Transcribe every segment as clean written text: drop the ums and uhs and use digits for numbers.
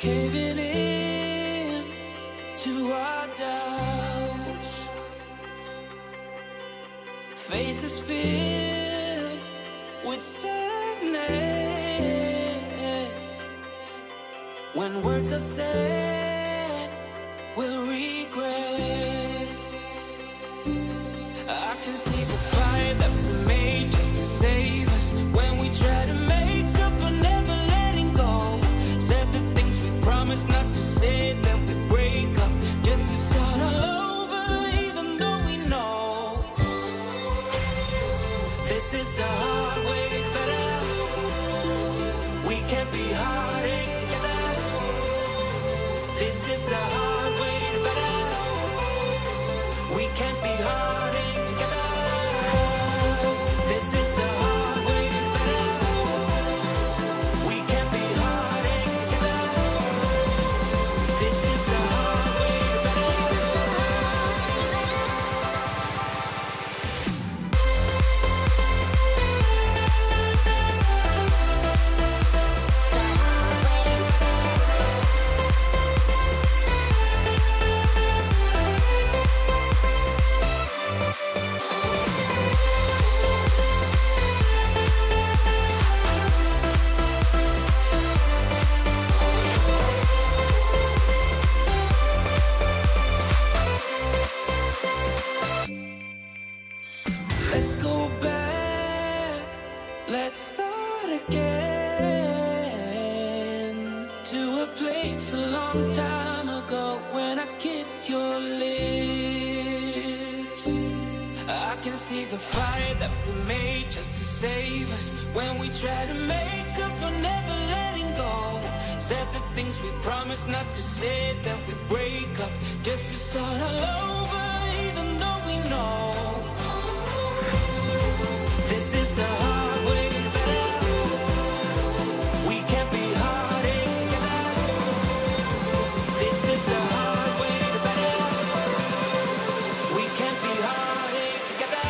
caving in to our doubts. Faces filled with sadness. When words are said, we'll regret. I can see the fire that we made just to save us. When we try to make up for never letting go. Said the things we promised not to say, then we break up just to start all over, even though we know this is the hard way to better. We can't be heartache together. This is the hard way to better. We can't be heartache together. This is the hard way to better. We can't be heartache together. This is the hard way to better. Let's go back, let's start again. To a place a long time ago when I kissed your lips. I can see the fire that we made just to save us. When we try to make up for never letting go. Said the things we promised not to say, then we break up just to start all over, even though we know this is the hard way to better. We can't be heartache together. This is the hard way to better. We can't be heartache together.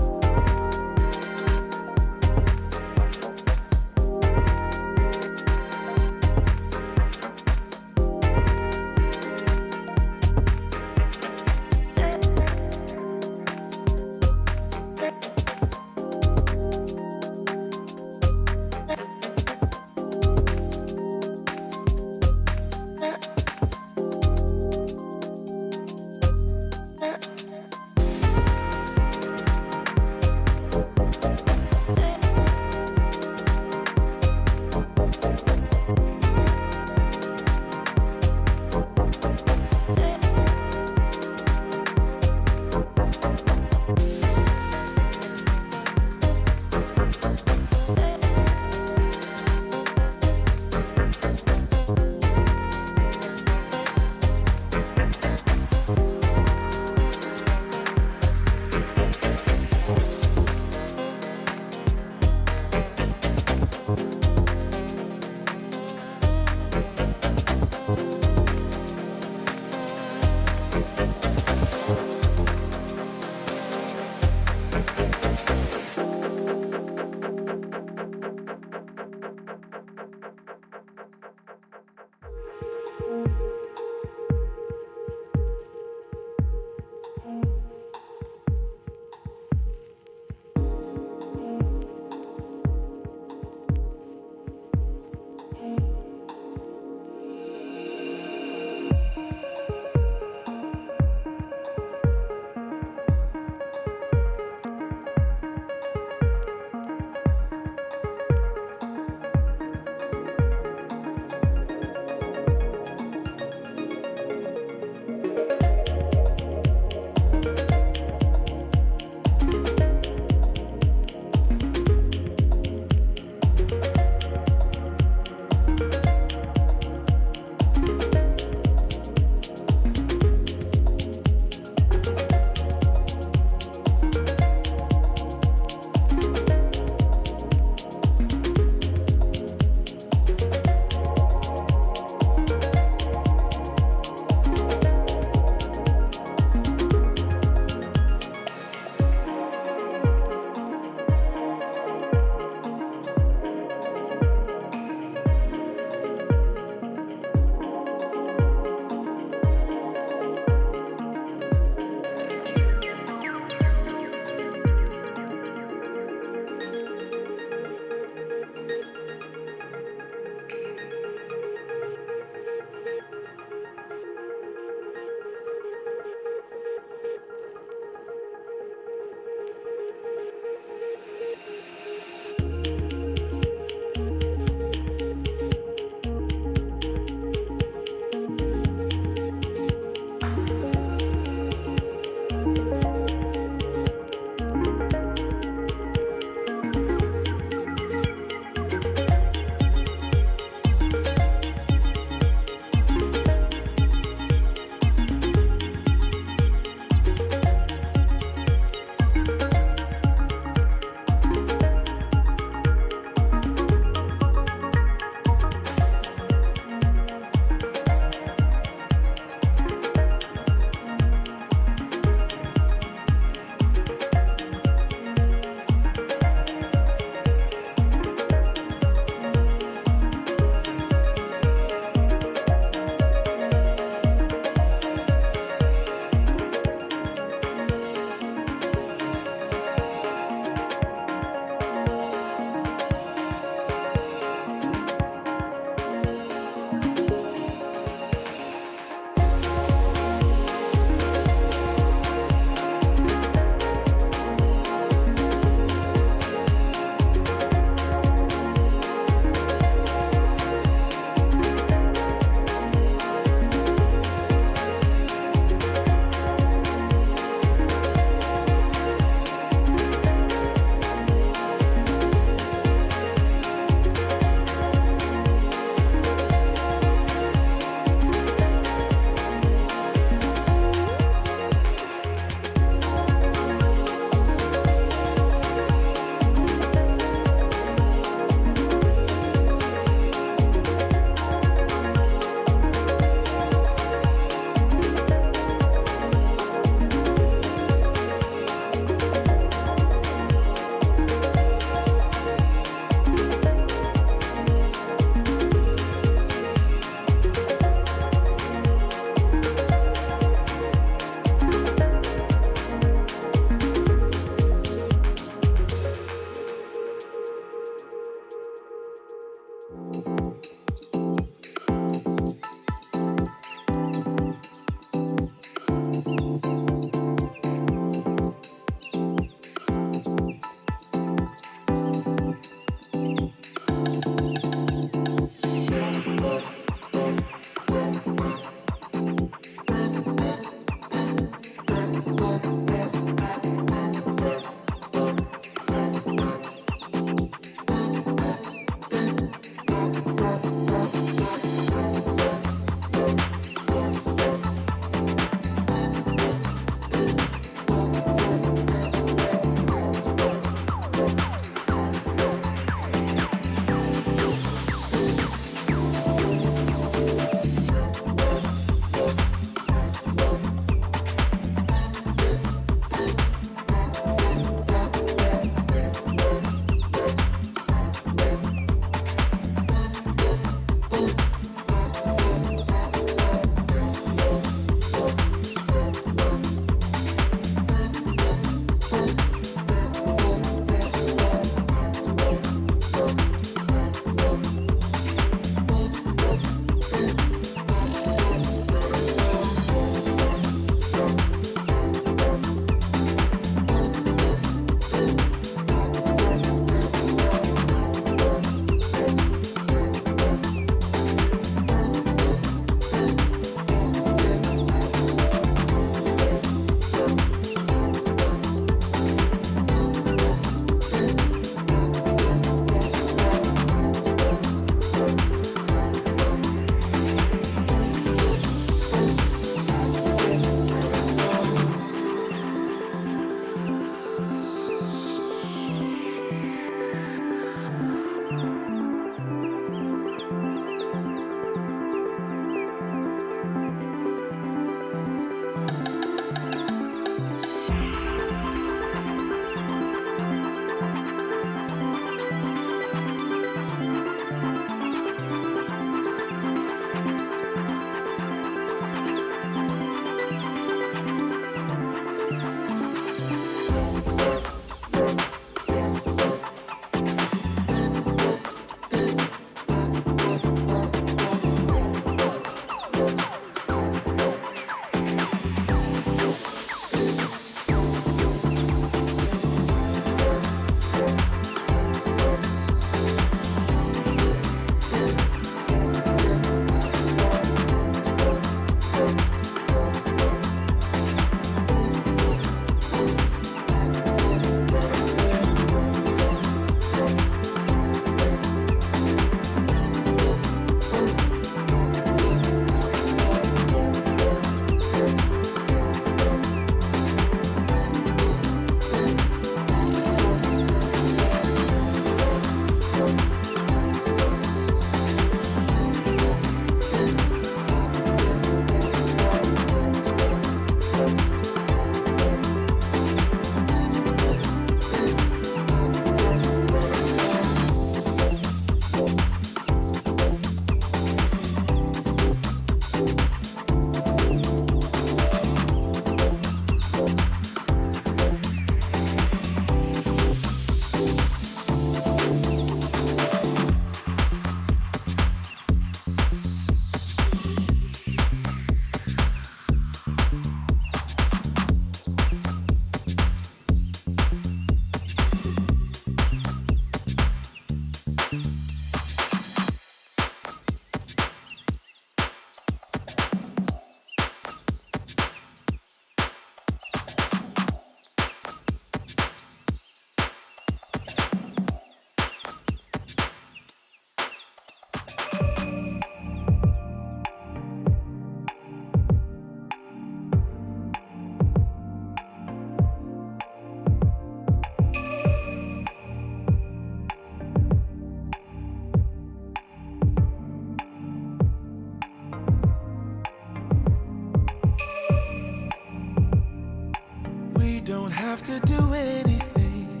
don't have to do anything.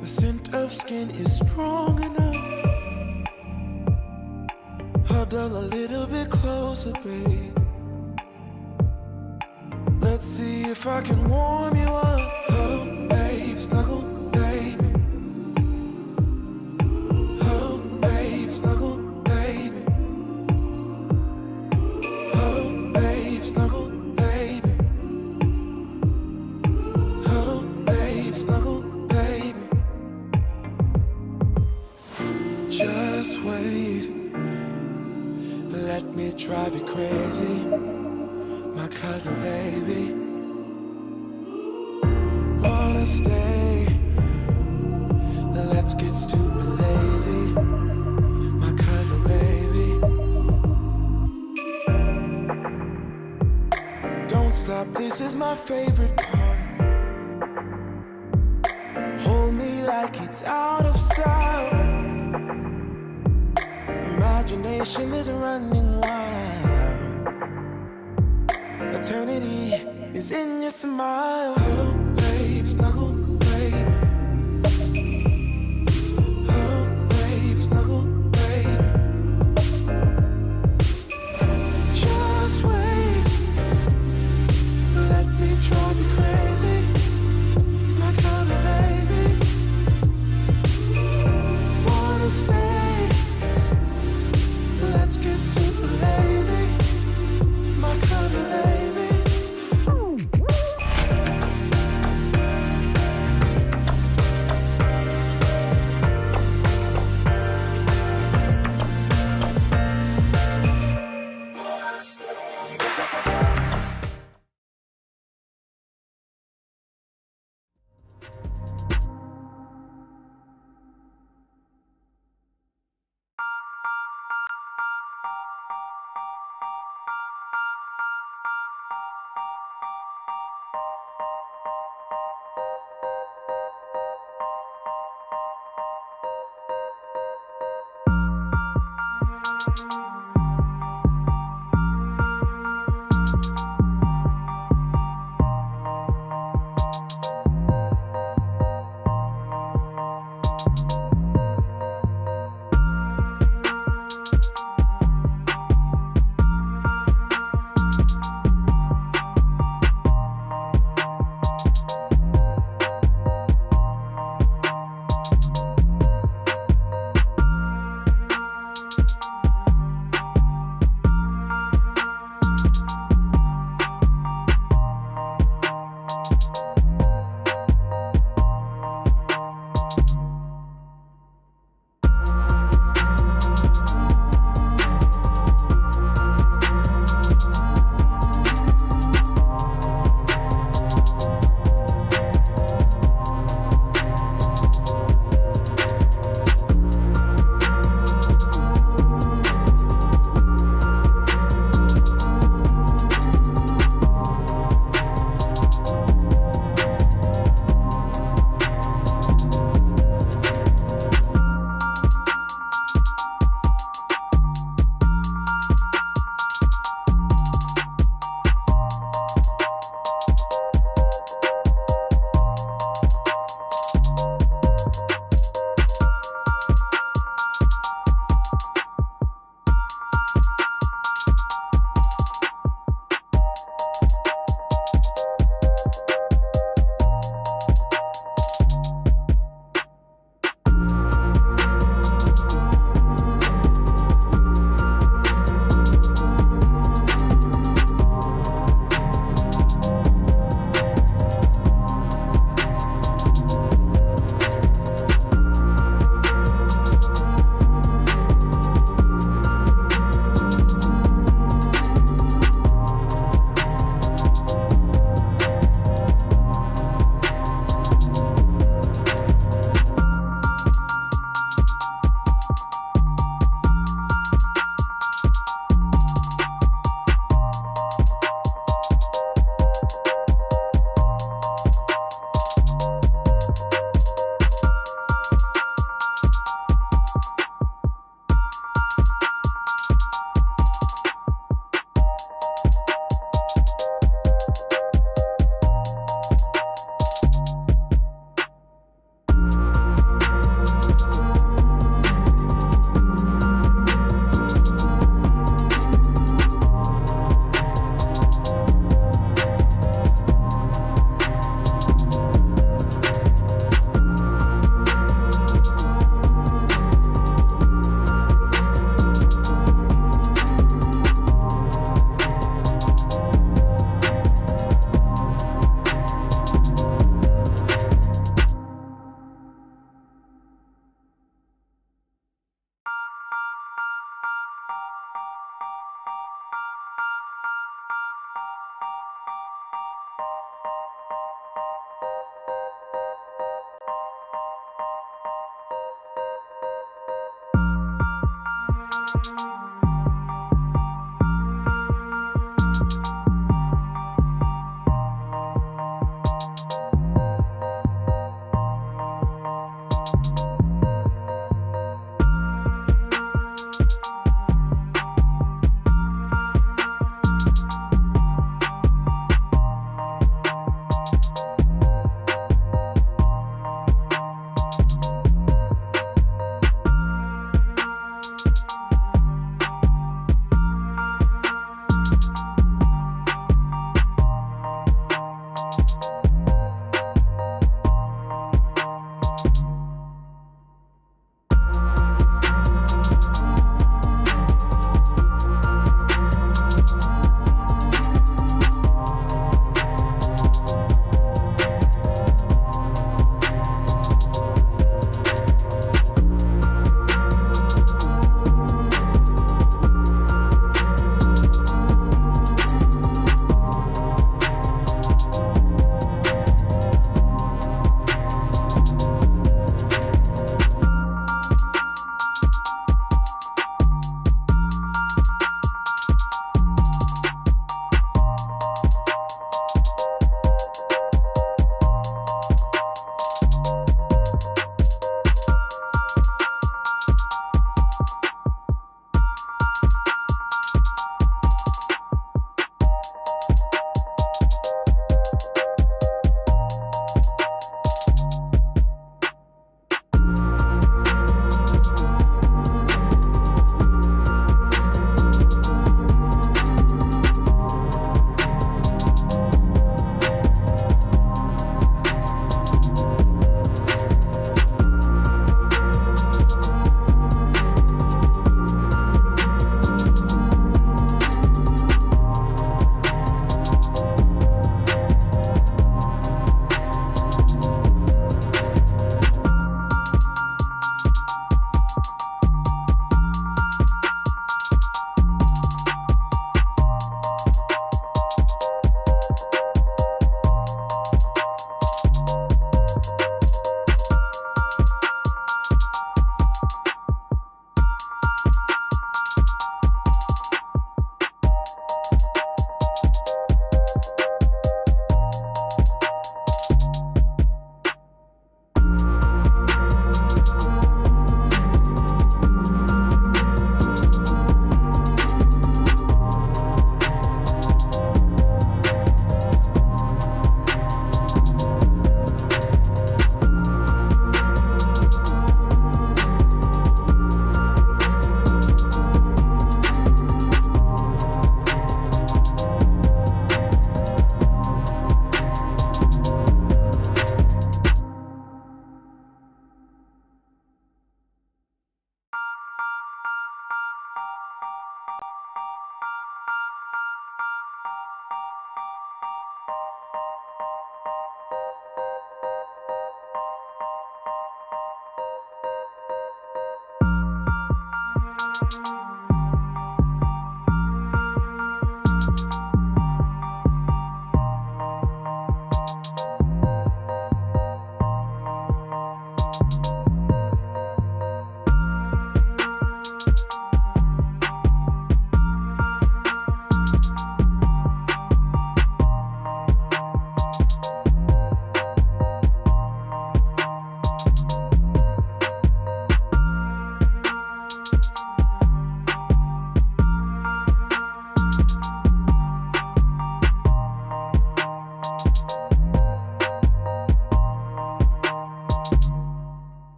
The scent of skin is strong enough. Huddle a little bit closer, babe. Let's see if I can warm you up. Oh, babe, snuggle, baby. Just wait, let me drive you crazy, my cuddle baby. Wanna stay, let's get stupid lazy, my cuddle baby. Don't stop, this is my favorite part. Hold me like it's out of style. Imagination is running wild. Eternity is in your smile. Hello, babe, snuggle, babe. Hello, babe, snuggle, babe. Just wait, let me drive you crazy, my kind of baby. Wanna stay, let's get stupid lazy, my kind of baby.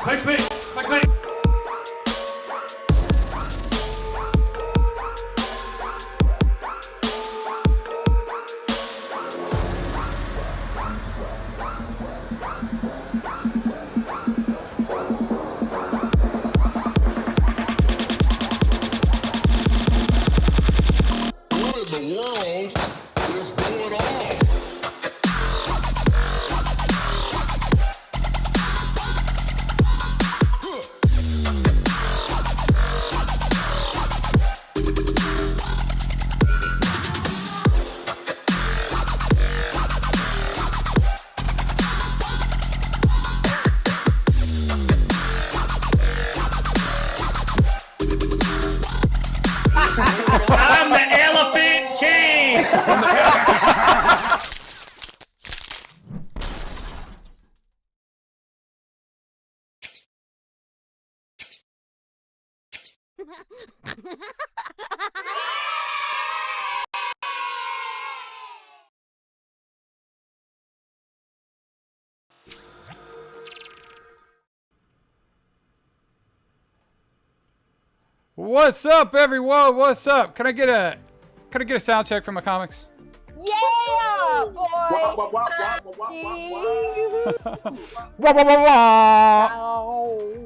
Click, click, click, click. What in the world is going on? I'm the Elephant King! What's up, everyone? What's up? Can I get a sound check from my comics? Yeah, boy. Wah, wah, wah, wah.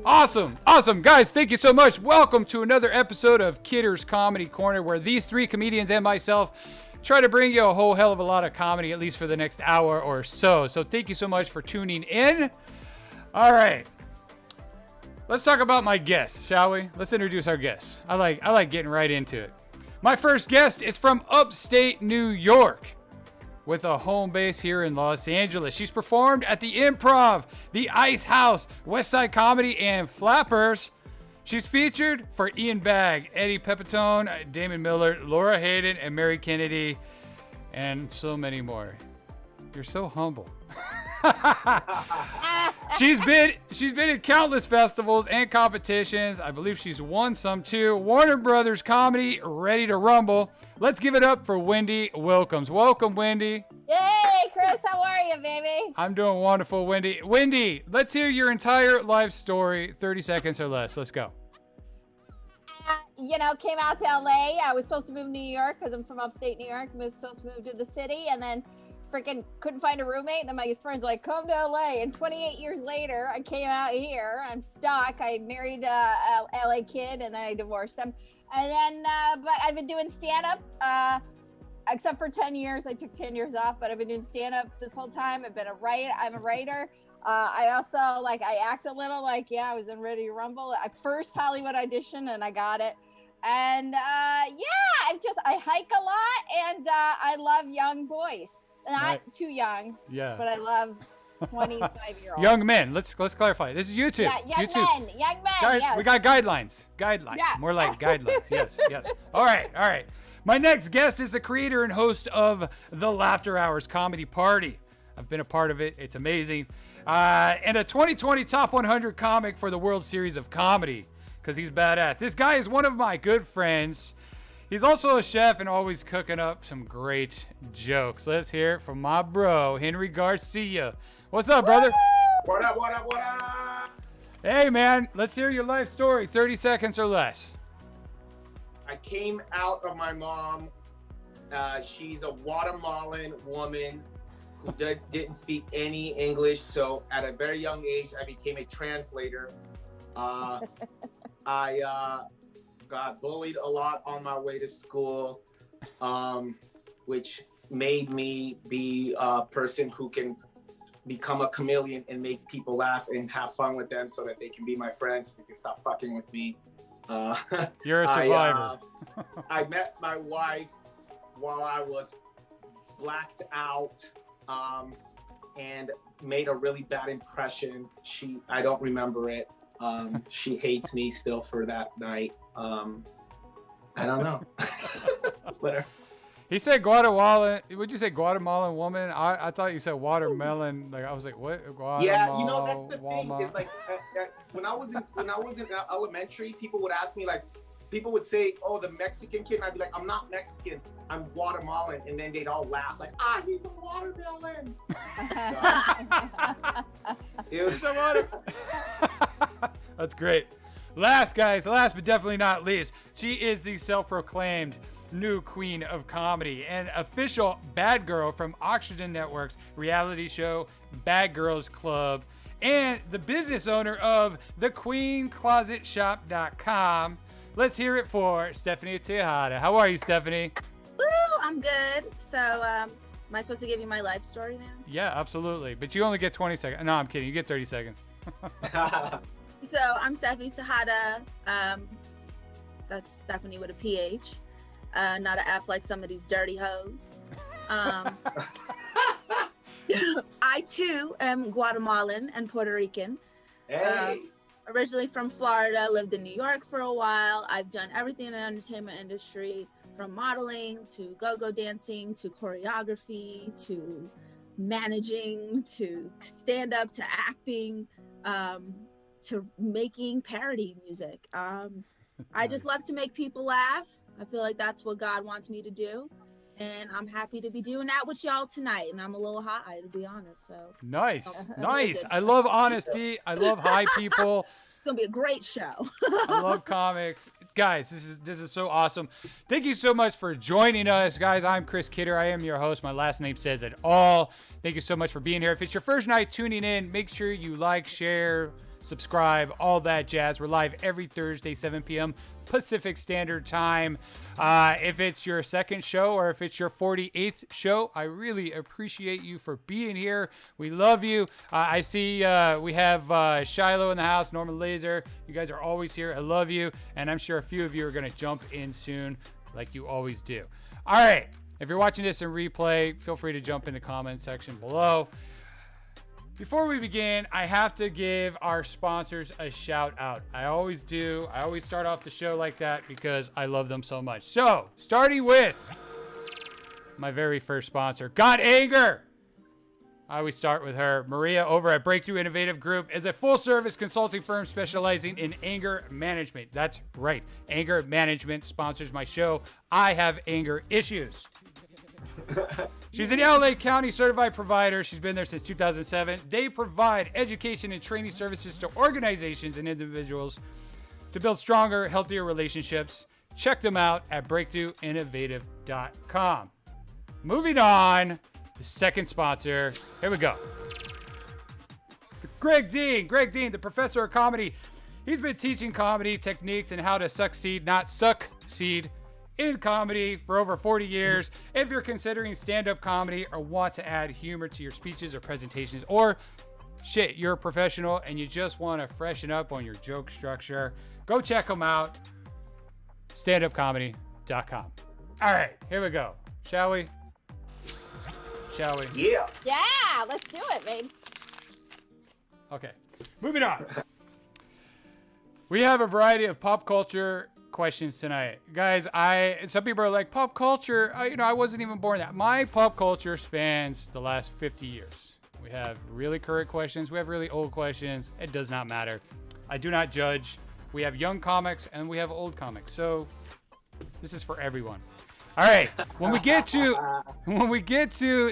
Awesome, guys. Thank you so much. Welcome to another episode of Kidder's Comedy Corner, where these three comedians and myself try to bring you a whole hell of a lot of comedy, at least for the next hour or so. So thank you so much for tuning in. All right. Let's talk about my guests, shall we? Let's introduce our guests. I like getting right into it. My first guest is from upstate New York with a home base here in Los Angeles. She's performed at the Improv, the Ice House, West Side Comedy, and Flappers. She's featured for Ian Bagg, Eddie Pepitone, Damon Miller, Laura Hayden, and Mary Kennedy, and so many more. You're so humble. She's been in countless festivals and competitions. I believe she's won some too. Warner Brothers Comedy, Ready to Rumble. Let's give it up for Wendy Wilkins. Welcome, Wendy. Yay, Chris, how are you, baby? I'm doing wonderful, Wendy. Wendy, let's hear your entire life story, 30 seconds or less. Let's go. came out to LA. I was supposed to move to New York because I'm from upstate New York. I was supposed to move to the city, and then freaking couldn't find a roommate. Then my friend's like, come to LA. And 28 years later, I came out here. I'm stuck. I married a LA kid, and then I divorced him. And then, but I've been doing stand-up, except for 10 years. I took 10 years off, but I've been doing stand-up this whole time. I'm a writer. I also, I act a little I was in Ready to Rumble. I first Hollywood audition, and I got it. And I hike a lot, and I love young boys. Not too young, but I love 25-year-olds. Young men. Let's clarify. This is YouTube. Yeah, young YouTube. men. Yes. We got guidelines. Yeah. More like guidelines. Yes. All right. My next guest is the creator and host of the Laughter Hours Comedy Party. I've been a part of it. It's amazing. And a 2020 Top 100 comic for the World Series of Comedy, because he's badass. This guy is one of my good friends. He's also a chef and always cooking up some great jokes. Let's hear it from my bro, Henry Garcia. What's up, brother? What up? Hey, man. Let's hear your life story. 30 seconds or less. I came out of my mom. She's a Guatemalan woman who didn't speak any English. So at a very young age, I became a translator. I got bullied a lot on my way to school, which made me be a person who can become a chameleon and make people laugh and have fun with them so that they can be my friends. They can stop fucking with me. You're a survivor. I met my wife while I was blacked out and made a really bad impression. I don't remember it. She hates me still for that night. I don't know. Whatever. He said Guatemalan. Would you say Guatemalan woman? I thought you said watermelon. I was like, what? Yeah, that's the thing. It's when I was in elementary, people would ask me people would say, "Oh, the Mexican kid," and I'd be like, "I'm not Mexican. I'm Guatemalan," and then they'd all laugh he's a watermelon. That's great. Last but definitely not least, she is the self-proclaimed new queen of comedy and official bad girl from Oxygen Network's reality show Bad Girls Club, and the business owner of thequeenclosetshop.com. Let's hear it for Stephanie Tejada. How are you, Stephanie? Woo, I'm good. So, am I supposed to give you my life story now? Yeah, absolutely. But you only get 20 seconds. No, I'm kidding. You get 30 seconds. So, I'm Stephanie Tejada. That's Stephanie with a PH. Not an F like some of these dirty hoes. I, too, am Guatemalan and Puerto Rican. Hey. Originally from Florida, lived in New York for a while. I've done everything in the entertainment industry, from modeling to go-go dancing to choreography to managing to stand-up to acting to making parody music. I just love to make people laugh. I feel like that's what God wants me to do. And I'm happy to be doing that with y'all tonight. And I'm a little high, to be honest. So nice. I love honesty. I love high people. It's gonna be a great show. I love comics. Guys, this is so awesome. Thank you so much for joining us. Guys, I'm Chris Kidder. I am your host. My last name says it all. Thank you so much for being here. If it's your first night tuning in, make sure you like, share, subscribe, all that jazz. We're live every Thursday, 7 p.m. Pacific Standard Time. If it's your second show or if it's your 48th show, I really appreciate you for being here. We love you. I see we have Shiloh in the house, Norman Laser. You guys are always here. I love you. And I'm sure a few of you are going to jump in soon like you always do. All right. If you're watching this in replay, feel free to jump in the comment section below. Before we begin, I have to give our sponsors a shout out. I always do. I always start off the show like that because I love them so much. So, starting with my very first sponsor, Got Anger. I always start with her. Maria over at Breakthrough Innovative Group is a full-service consulting firm specializing in anger management. That's right. Anger management sponsors my show. I have anger issues. She's an LA County certified provider. She's been there since 2007. They provide education and training services to organizations and individuals to build stronger, healthier relationships. Check them out at breakthroughinnovative.com. Moving on, the second sponsor. Here we go. Greg Dean, the professor of comedy. He's been teaching comedy techniques and how to succeed, not succeed, in comedy for over 40 years. If you're considering stand-up comedy or want to add humor to your speeches or presentations, or shit, you're a professional and you just want to freshen up on your joke structure, go check him out. Standupcomedy.com. All right, here we go. Shall we? Yeah. Yeah, let's do it, babe. Okay, moving on. We have a variety of pop culture questions tonight. Guys, some people are like, pop culture, I wasn't even born that. My pop culture spans the last 50 years. We have really current questions. We have really old questions. It does not matter. I do not judge. We have young comics and we have old comics. So this is for everyone. All right. When we get to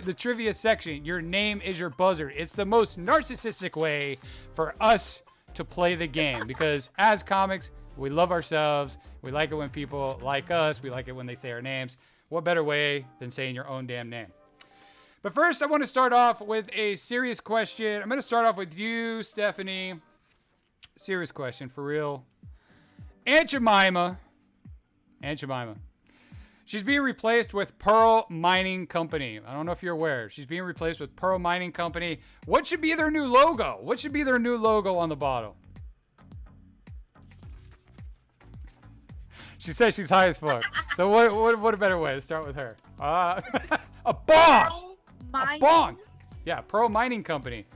the trivia section, your name is your buzzer. It's the most narcissistic way for us to play the game, because as comics, we love ourselves. We like it when people like us. We like it when they say our names. What better way than saying your own damn name? But first, I want to start off with a serious question. I'm going to start off with you, Stephanie. Serious question, for real. Aunt Jemima. She's being replaced with Pearl Mining Company. I don't know if you're aware. She's being replaced with Pearl Mining Company. What should be their new logo? What should be their new logo on the bottle? She says she's high as fuck. So what a better way to start with her? A bong! A bong! Yeah, Pearl Mining Company.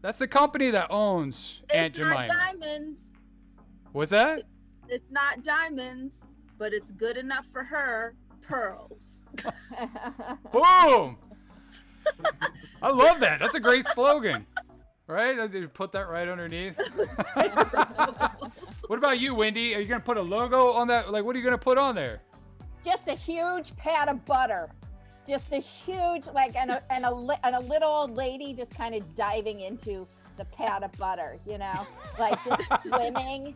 That's the company that owns Aunt Jemima. It's not diamonds. What's that? It's not diamonds, but it's good enough for her. Pearls. Boom! I love that. That's a great slogan. Right? Put that right underneath. What about you, Wendy? Are you going to put a logo on that? Like, what are you going to put on there? Just a huge pat of butter. Just a huge, and a little old lady just kind of diving into the pat of butter, like just swimming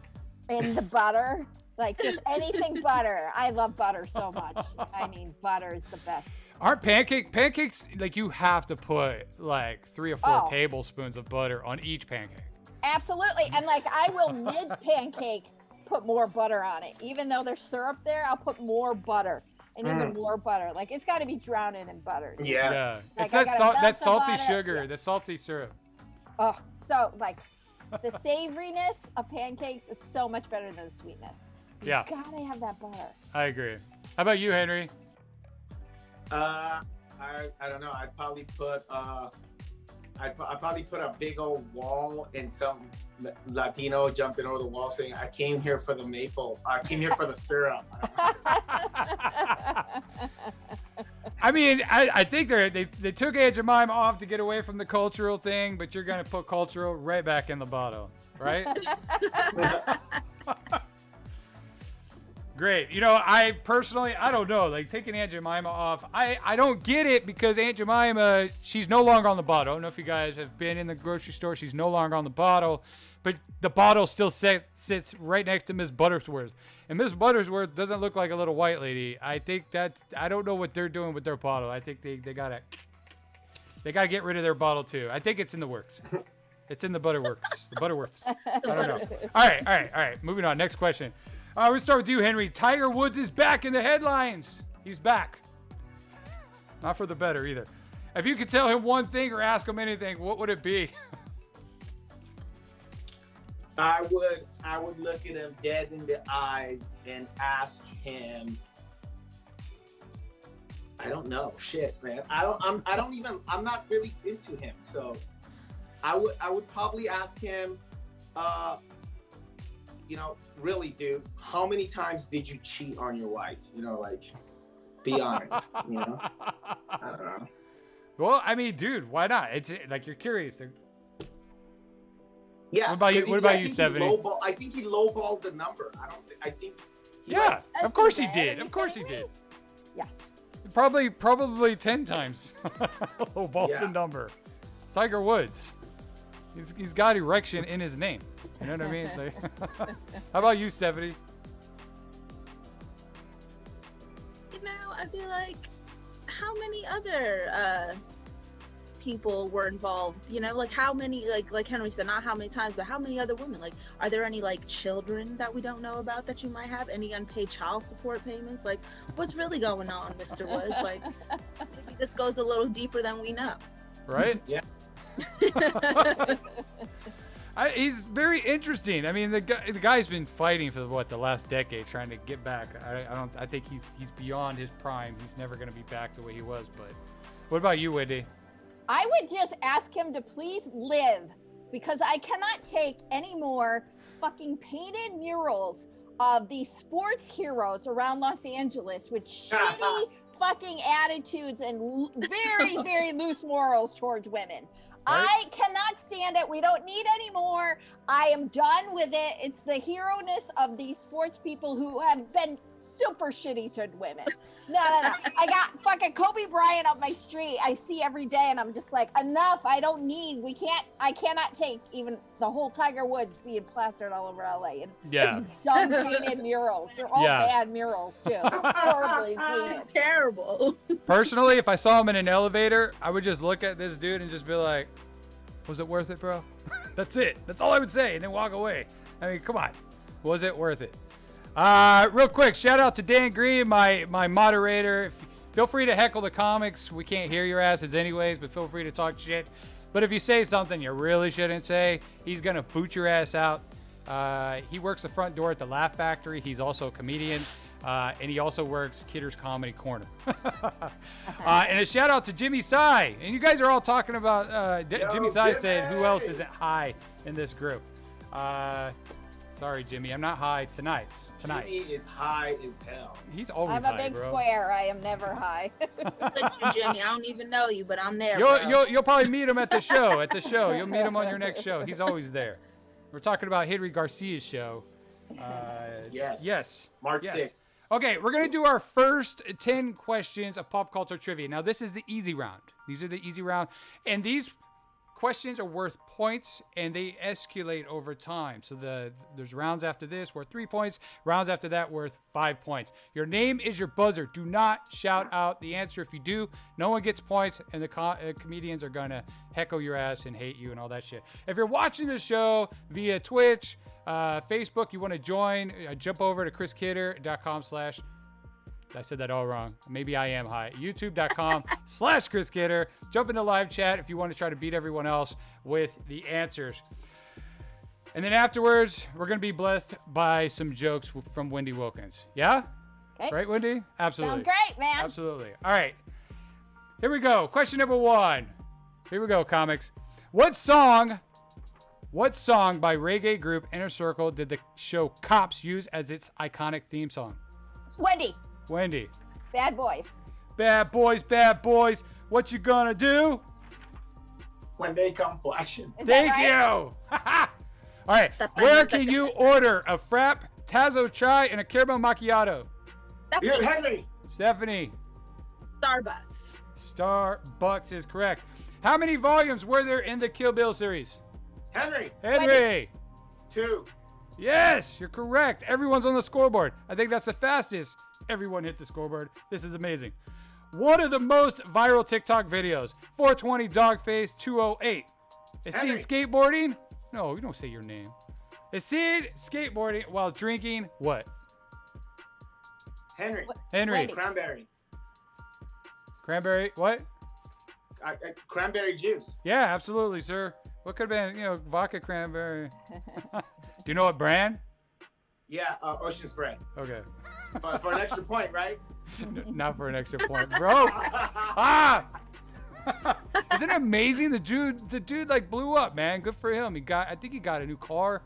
in the butter, like just anything butter. I love butter so much. I mean, butter is the best. Aren't pancakes, like you have to put like 3 or 4 tablespoons of butter on each pancake. Absolutely. And like I will mid pancake put more butter on it. Even though there's syrup there, I'll put more butter. And even more butter. Like, it's got to be drowned in butter. Yes. Yeah. Like, It's that salty sugar, the salty syrup. Oh, so, like, the savoriness of pancakes is so much better than the sweetness. You gotta have that butter. I agree. How about you, Henry? I don't know. I'd probably put I'd probably put a big old wall and some Latino jumping over the wall saying, "I came here for the maple. I came here for the syrup." I mean, I think they took Aunt Jemima off to get away from the cultural thing, but you're gonna put cultural right back in the bottle, right? Great. I personally, I don't know, like taking Aunt Jemima off, I don't get it, because Aunt Jemima, she's no longer on the bottle. I don't know if you guys have been in the grocery store. She's no longer on the bottle, but the bottle still sits right next to Miss Buttersworth. And Miss Buttersworth doesn't look like a little white lady. I think I don't know what they're doing with their bottle. I think they gotta get rid of their bottle too. I think it's in the works. It's in the Butterworks. The Butterworths. I don't know. All right. Moving on. Next question. We'll start with you, Henry. Tiger Woods is back in the headlines. He's back. Not for the better either. If you could tell him one thing or ask him anything, what would it be? I would look at him dead in the eyes and ask him. I don't know. Shit, man. I'm not really into him. So I would probably ask him, really, dude, how many times did you cheat on your wife? Be honest, I don't know. Well, I mean, dude, why not? It's like, you're curious. Yeah. What about you, Stephanie? I think he lowballed the number. I think. Yeah, of course he did. Of course he did. Yes. Probably 10 times lowballed the number. Tiger Woods. He's got erection in his name. You know what I mean? Like, how about you, Stephanie? You know, I feel like how many other people were involved? You know, like how many, like Henry said, not how many times, but how many other women? Like, are there any like children that we don't know about that you might have? Any unpaid child support payments? Like, what's really going on, Mr. Woods? Like, maybe this goes a little deeper than we know. Right? Yeah. He's very interesting. I mean, the guy's been fighting for the last decade, trying to get back. I think he's beyond his prime. He's never going to be back the way he was. But what about you, Wendy? I would just ask him to please live, because I cannot take any more fucking painted murals of these sports heroes around Los Angeles with shitty fucking attitudes and very, very loose morals towards women. Right? I cannot stand it. We don't need any more. I am done with it. It's the hero-ness of these sports people who have been super shitty to women. No. I got fucking Kobe Bryant up my street. I see every day, and I'm just like, enough. I cannot take even the whole Tiger Woods being plastered all over LA. And dumb painted murals. They're all bad murals too. Horribly painted. Terrible. Personally, if I saw him in an elevator, I would just look at this dude and just be like, was it worth it, bro? That's it. That's all I would say, and then walk away. I mean, come on. Was it worth it? Real quick, shout out to Dan Green, my moderator. Feel free to heckle the comics. We can't hear your asses anyways, but feel free to talk shit. But if you say something you really shouldn't say, he's going to boot your ass out. He works the front door at the Laugh Factory. He's also a comedian, and he also works Kidder's Comedy Corner. And a shout out to Jimmy Sai. And you guys are all talking about Jimmy Sai saying, who else isn't high in this group? Sorry, Jimmy, I'm not high tonight. Jimmy is high as hell. He's always high, I'm a big square. I am never high. Listen, Jimmy, I don't even know you, but I'm there. You'll probably meet him at the show. You'll meet him on your next show. He's always there. We're talking about Henry Garcia's show. Yes. March 6th. Okay, we're gonna do our first 10 questions of pop culture trivia. Now, this is the easy round. These are the easy round, and these questions are worth points, and they escalate over time. So there's rounds after this worth 3 points, rounds after that worth 5 points. Your name is your buzzer. Do not shout out the answer. If you do, no one gets points, and the comedians are gonna heckle your ass and hate you and all that shit. If you're watching the show via Twitch, Facebook, you want to join, jump over to chriskidder.com/ I said that all wrong. Maybe I am high. YouTube.com/Chris Kidder. Jump into live chat if you want to try to beat everyone else with the answers. And then afterwards, we're going to be blessed by some jokes from Wendy Wilkins. Yeah? Okay. Right, Wendy? Absolutely. Sounds great, man. Absolutely. All right. Here we go. Question number 1. Here we go, comics. What song by reggae group Inner Circle did the show Cops use as its iconic theme song? Wendy. Bad Boys. Bad boys, bad boys. What you gonna do? When they come flashing. Thank you. All right. Where can you order a frap, Tazo chai, and a caramel macchiato? Henry. Stephanie. Starbucks. Starbucks is correct. How many volumes were there in the Kill Bill series? Henry. 2. Yes, you're correct. Everyone's on the scoreboard. I think that's the fastest everyone hit the scoreboard. This is amazing. What are the most viral TikTok videos? 420 Dogface 208. Is seen skateboarding? No, you don't say your name. Is seen skateboarding while drinking what? Henry. Henry. Cranberry. What? Cranberry juice. Yeah, absolutely, sir. What could have been, vodka cranberry. Do you know what brand? Yeah, Ocean Spray. Okay. For an extra point, right? Not for an extra point, bro. Isn't it amazing? The dude like blew up, man. Good for him. I think he got a new car.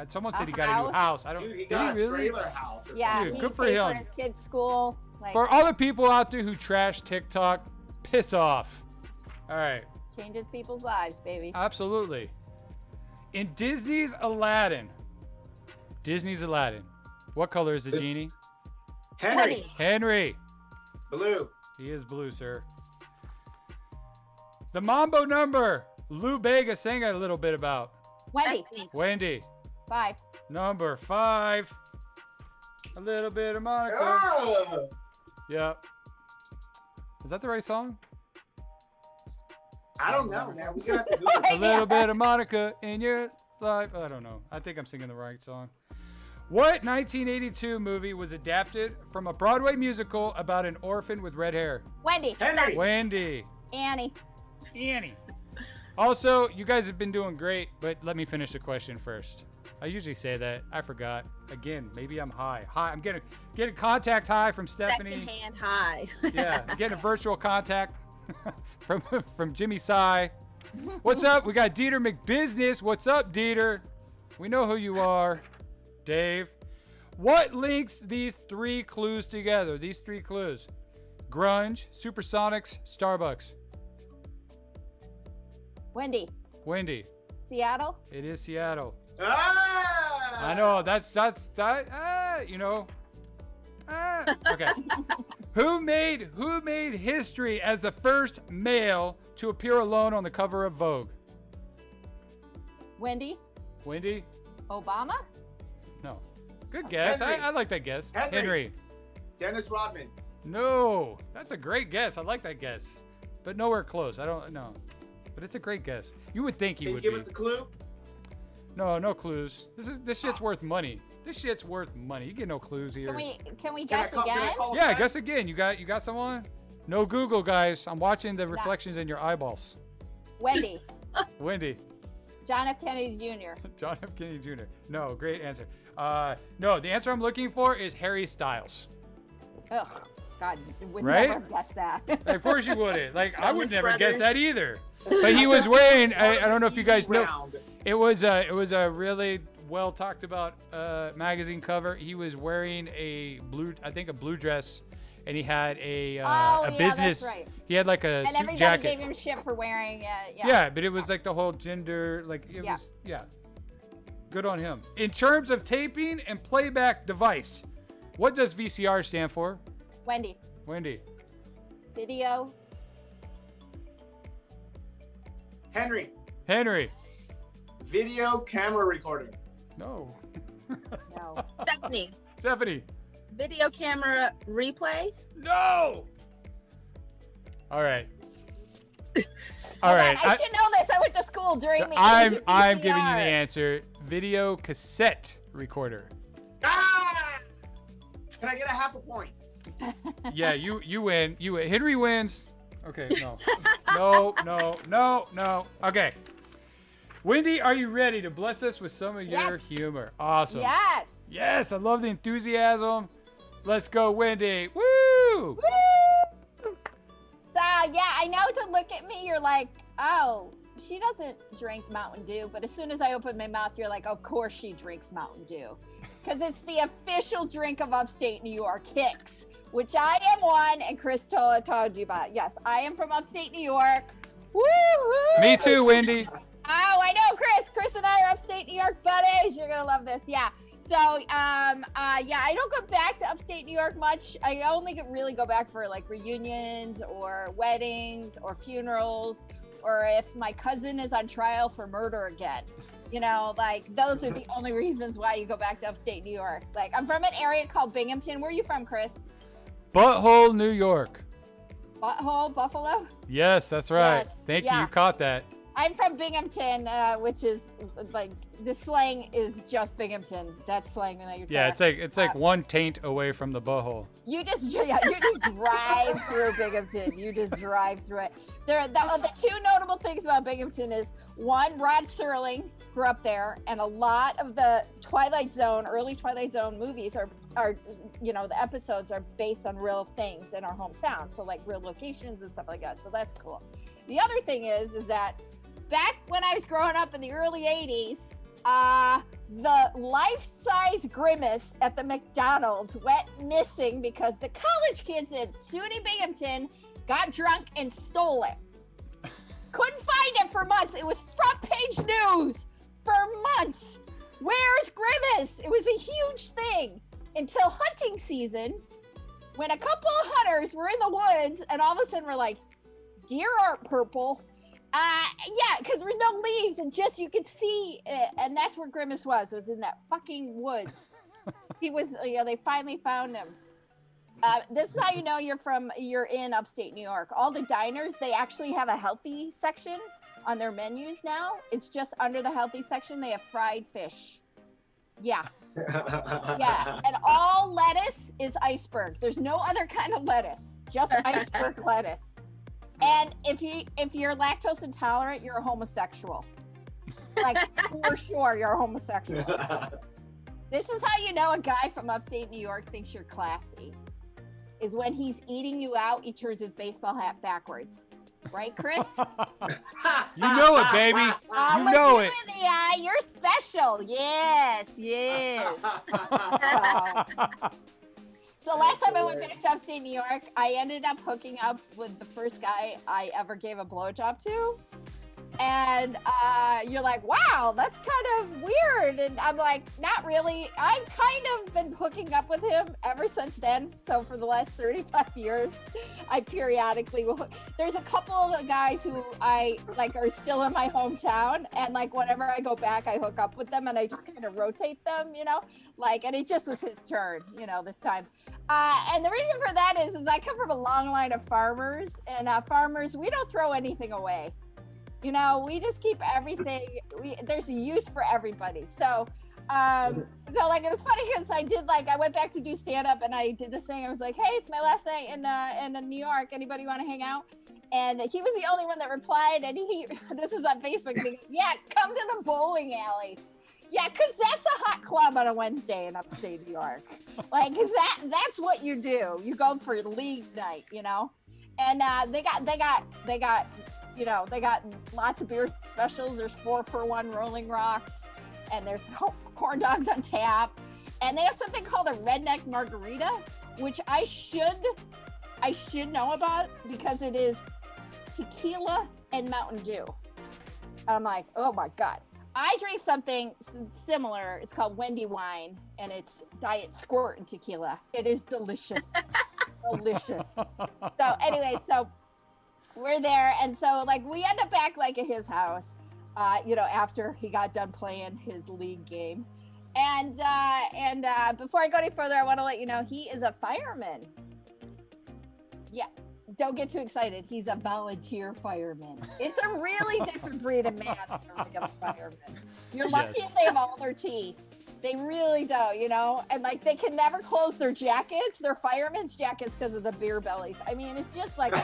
Someone said he got a new house. Dude, he got a trailer house or yeah, something. he good for paid him. For his kid's school. For all the people out there who trash TikTok, piss off. All right. Changes people's lives, baby. Absolutely. In Disney's Aladdin, what color is the genie? Henry. Blue. He is blue, sir. The Mambo number Lou Bega sang a little bit about. Wendy. Wendy. 5. Number 5. A little bit of Monica. Oh. Yep. Is that the right song? I don't know, man. We're gonna have to do A little bit of Monica in your life. I don't know. I think I'm singing the right song. What 1982 movie was adapted from a Broadway musical about an orphan with red hair? Wendy. Henry. Wendy. Annie. Annie. Also, you guys have been doing great, but let me finish the question first. I usually say that. I forgot. Again, maybe I'm high. I'm getting contact high from Stephanie. Second-hand high. Yeah, I'm getting a virtual contact from Jimmy Sy. What's up? We got Dieter McBusiness. What's up, Dieter? We know who you are. Dave. What links these 3 clues together? These 3 clues. Grunge, Supersonics, Starbucks. Wendy. Wendy. Seattle. It is Seattle. Ah! I know, that's you know. Okay. Who made history as the first male to appear alone on the cover of Vogue? Wendy. Wendy? Obama. No. Good guess. I like that guess. Henry. Dennis Rodman. No. That's a great guess. I like that guess. But nowhere close. I don't know. But it's a great guess. You would think he Can you would give be. us a clue? No clues. This shit's worth money. This shit's worth money. You get no clues here. Can we Can I guess call- can I again? call Yeah, back? guess again. You got someone? No Google, guys. I'm watching the reflections in your eyeballs. Wendy. Wendy. John F. Kennedy Jr. John F. Kennedy Jr. No, great answer. No, the answer I'm looking for is Harry Styles. Ugh. God, would Right? never guess that. Of course you wouldn't. Like, I would Jonas never guess that Brothers. either. But he was wearing, I don't know if you guys know, Round. it was a really well talked about magazine cover. He was wearing a blue dress, and he had a business. That's right. He had like a And suit everybody jacket. gave him shit for wearing it. Yeah, but it was like the whole gender, like it was, good on him. In terms of taping and playback device, what does VCR stand for? Wendy. Wendy. Video. Henry. Henry. Video camera recording. No. No. Stephanie. Stephanie. Video camera replay. No. All right. All right. I should know this. I went to school during the. I'm age of giving you the VCR. answer. Video cassette recorder. Ah! Can I get a half a point? Yeah, you win. You win. Henry wins. Okay, no. No. Okay. Wendy, are you ready to bless us with some of your Yes. humor? Awesome. Yes. Yes, I love the enthusiasm. Let's go, Wendy. Woo! Woo! So yeah, I know to look at me, you're like, oh, she doesn't drink Mountain Dew. But as soon as I open my mouth, you're like, of course she drinks Mountain Dew. Because it's the official drink of upstate New York, Hicks, which I am one, and Chris told you about. Yes, I am from upstate New York. Woo, woo. Me too, Wendy. Oh, I know, Chris. Chris and I are upstate New York buddies. You're gonna love this. Yeah. So, I don't go back to upstate New York much. I only really go back for like reunions or weddings or funerals, or if my cousin is on trial for murder again. You know, like those are the only reasons why you go back to upstate New York. Like, I'm from an area called Binghamton. Where are you from, Chris? Butthole, New York. Butthole, Buffalo? Yes, that's right. Yes, Thank you. yeah. You caught that. I'm from Binghamton, which is like the slang is just Binghamton. That's slang that you're. Yeah, it's like one taint away from the butthole. You just drive through Binghamton. You just drive through it. The two notable things about Binghamton is one, Rod Serling grew up there, and a lot of the early Twilight Zone movies are the episodes are based on real things in our hometown, so like real locations and stuff like that. So that's cool. The other thing is that back when I was growing up in the early 80s, the life-size Grimace at the McDonald's went missing because the college kids in SUNY Binghamton got drunk and stole it. Couldn't find it for months. It was front page news for months. Where's Grimace? It was a huge thing until hunting season, when a couple of hunters were in the woods and all of a sudden were like, deer aren't purple. Yeah, because there were no leaves and just you could see it, and that's where Grimace was in that fucking woods. He was, they finally found him. This is how you know you're in upstate New York. All the diners, they actually have a healthy section on their menus now. It's just under the healthy section. They have fried fish. Yeah. Yeah. And all lettuce is iceberg. There's no other kind of lettuce, just iceberg lettuce. And if you're lactose intolerant, you're a homosexual. Like, for sure, you're a homosexual. This is how you know a guy from upstate New York thinks you're classy. Is when he's eating you out, he turns his baseball hat backwards. Right, Chris? You know it, baby. You know it. In the eye. You're special. Yes. So last time I went back to upstate New York, I ended up hooking up with the first guy I ever gave a blowjob to. And you're like, wow, that's kind of weird. And I'm like, not really. I've kind of been hooking up with him ever since then. So for the last 35 years, I periodically will. There's a couple of guys who I like are still in my hometown. And like whenever I go back, I hook up with them and I just kind of rotate them, like, and it just was his turn, this time. And the reason for that is I come from a long line of farmers, and farmers, we don't throw anything away. We just keep everything. There's a use for everybody. So like it was funny because I went back to do stand up and I did this thing. I was like, hey, it's my last night in New York. Anybody want to hang out? And he was the only one that replied. And this is on Facebook. And he goes, yeah, come to the bowling alley. Yeah, because that's a hot club on a Wednesday in upstate New York. Like that's what you do. You go for league night, And they got lots of beer specials. There's 4-for-1 Rolling Rocks, and there's corn dogs on tap. And they have something called a Redneck Margarita, which I should know about because it is tequila and Mountain Dew. I'm like, oh my God. I drink something similar. It's called Wendy wine, and it's Diet Squirt and tequila. It is delicious. Delicious. So anyway, we're there, and so like we end up back like at his house, after he got done playing his league game, and before I go any further, I want to let you know he is a fireman. Yeah, don't get too excited. He's a volunteer fireman. It's a really different breed of man than a regular fireman. You're lucky if they have all their teeth. They really do, and like they can never close their jackets, their firemen's jackets, because of the beer bellies. I mean, it's just like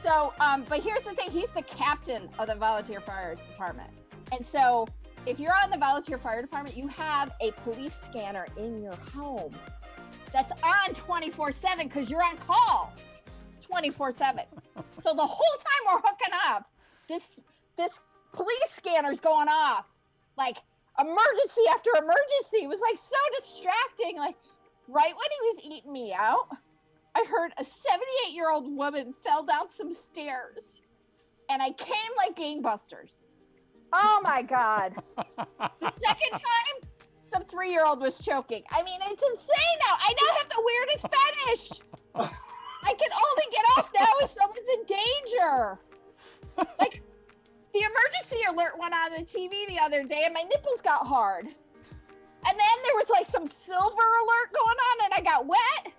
So, but here's the thing, he's the captain of the volunteer fire department. And so if you're on the volunteer fire department, you have a police scanner in your home that's on 24/7 because you're on call 24/7. So the whole time we're hooking up, this police scanner's going off, like emergency after emergency. It was like so distracting. Like right when he was eating me out, I heard a 78-year-old woman fell down some stairs, and I came like gangbusters. Oh my God. The second time, some 3-year-old was choking. I mean, it's insane now. I now have the weirdest fetish. I can only get off now if someone's in danger. Like, the emergency alert went on the TV the other day, and my nipples got hard. And then there was like some silver alert going on, and I got wet.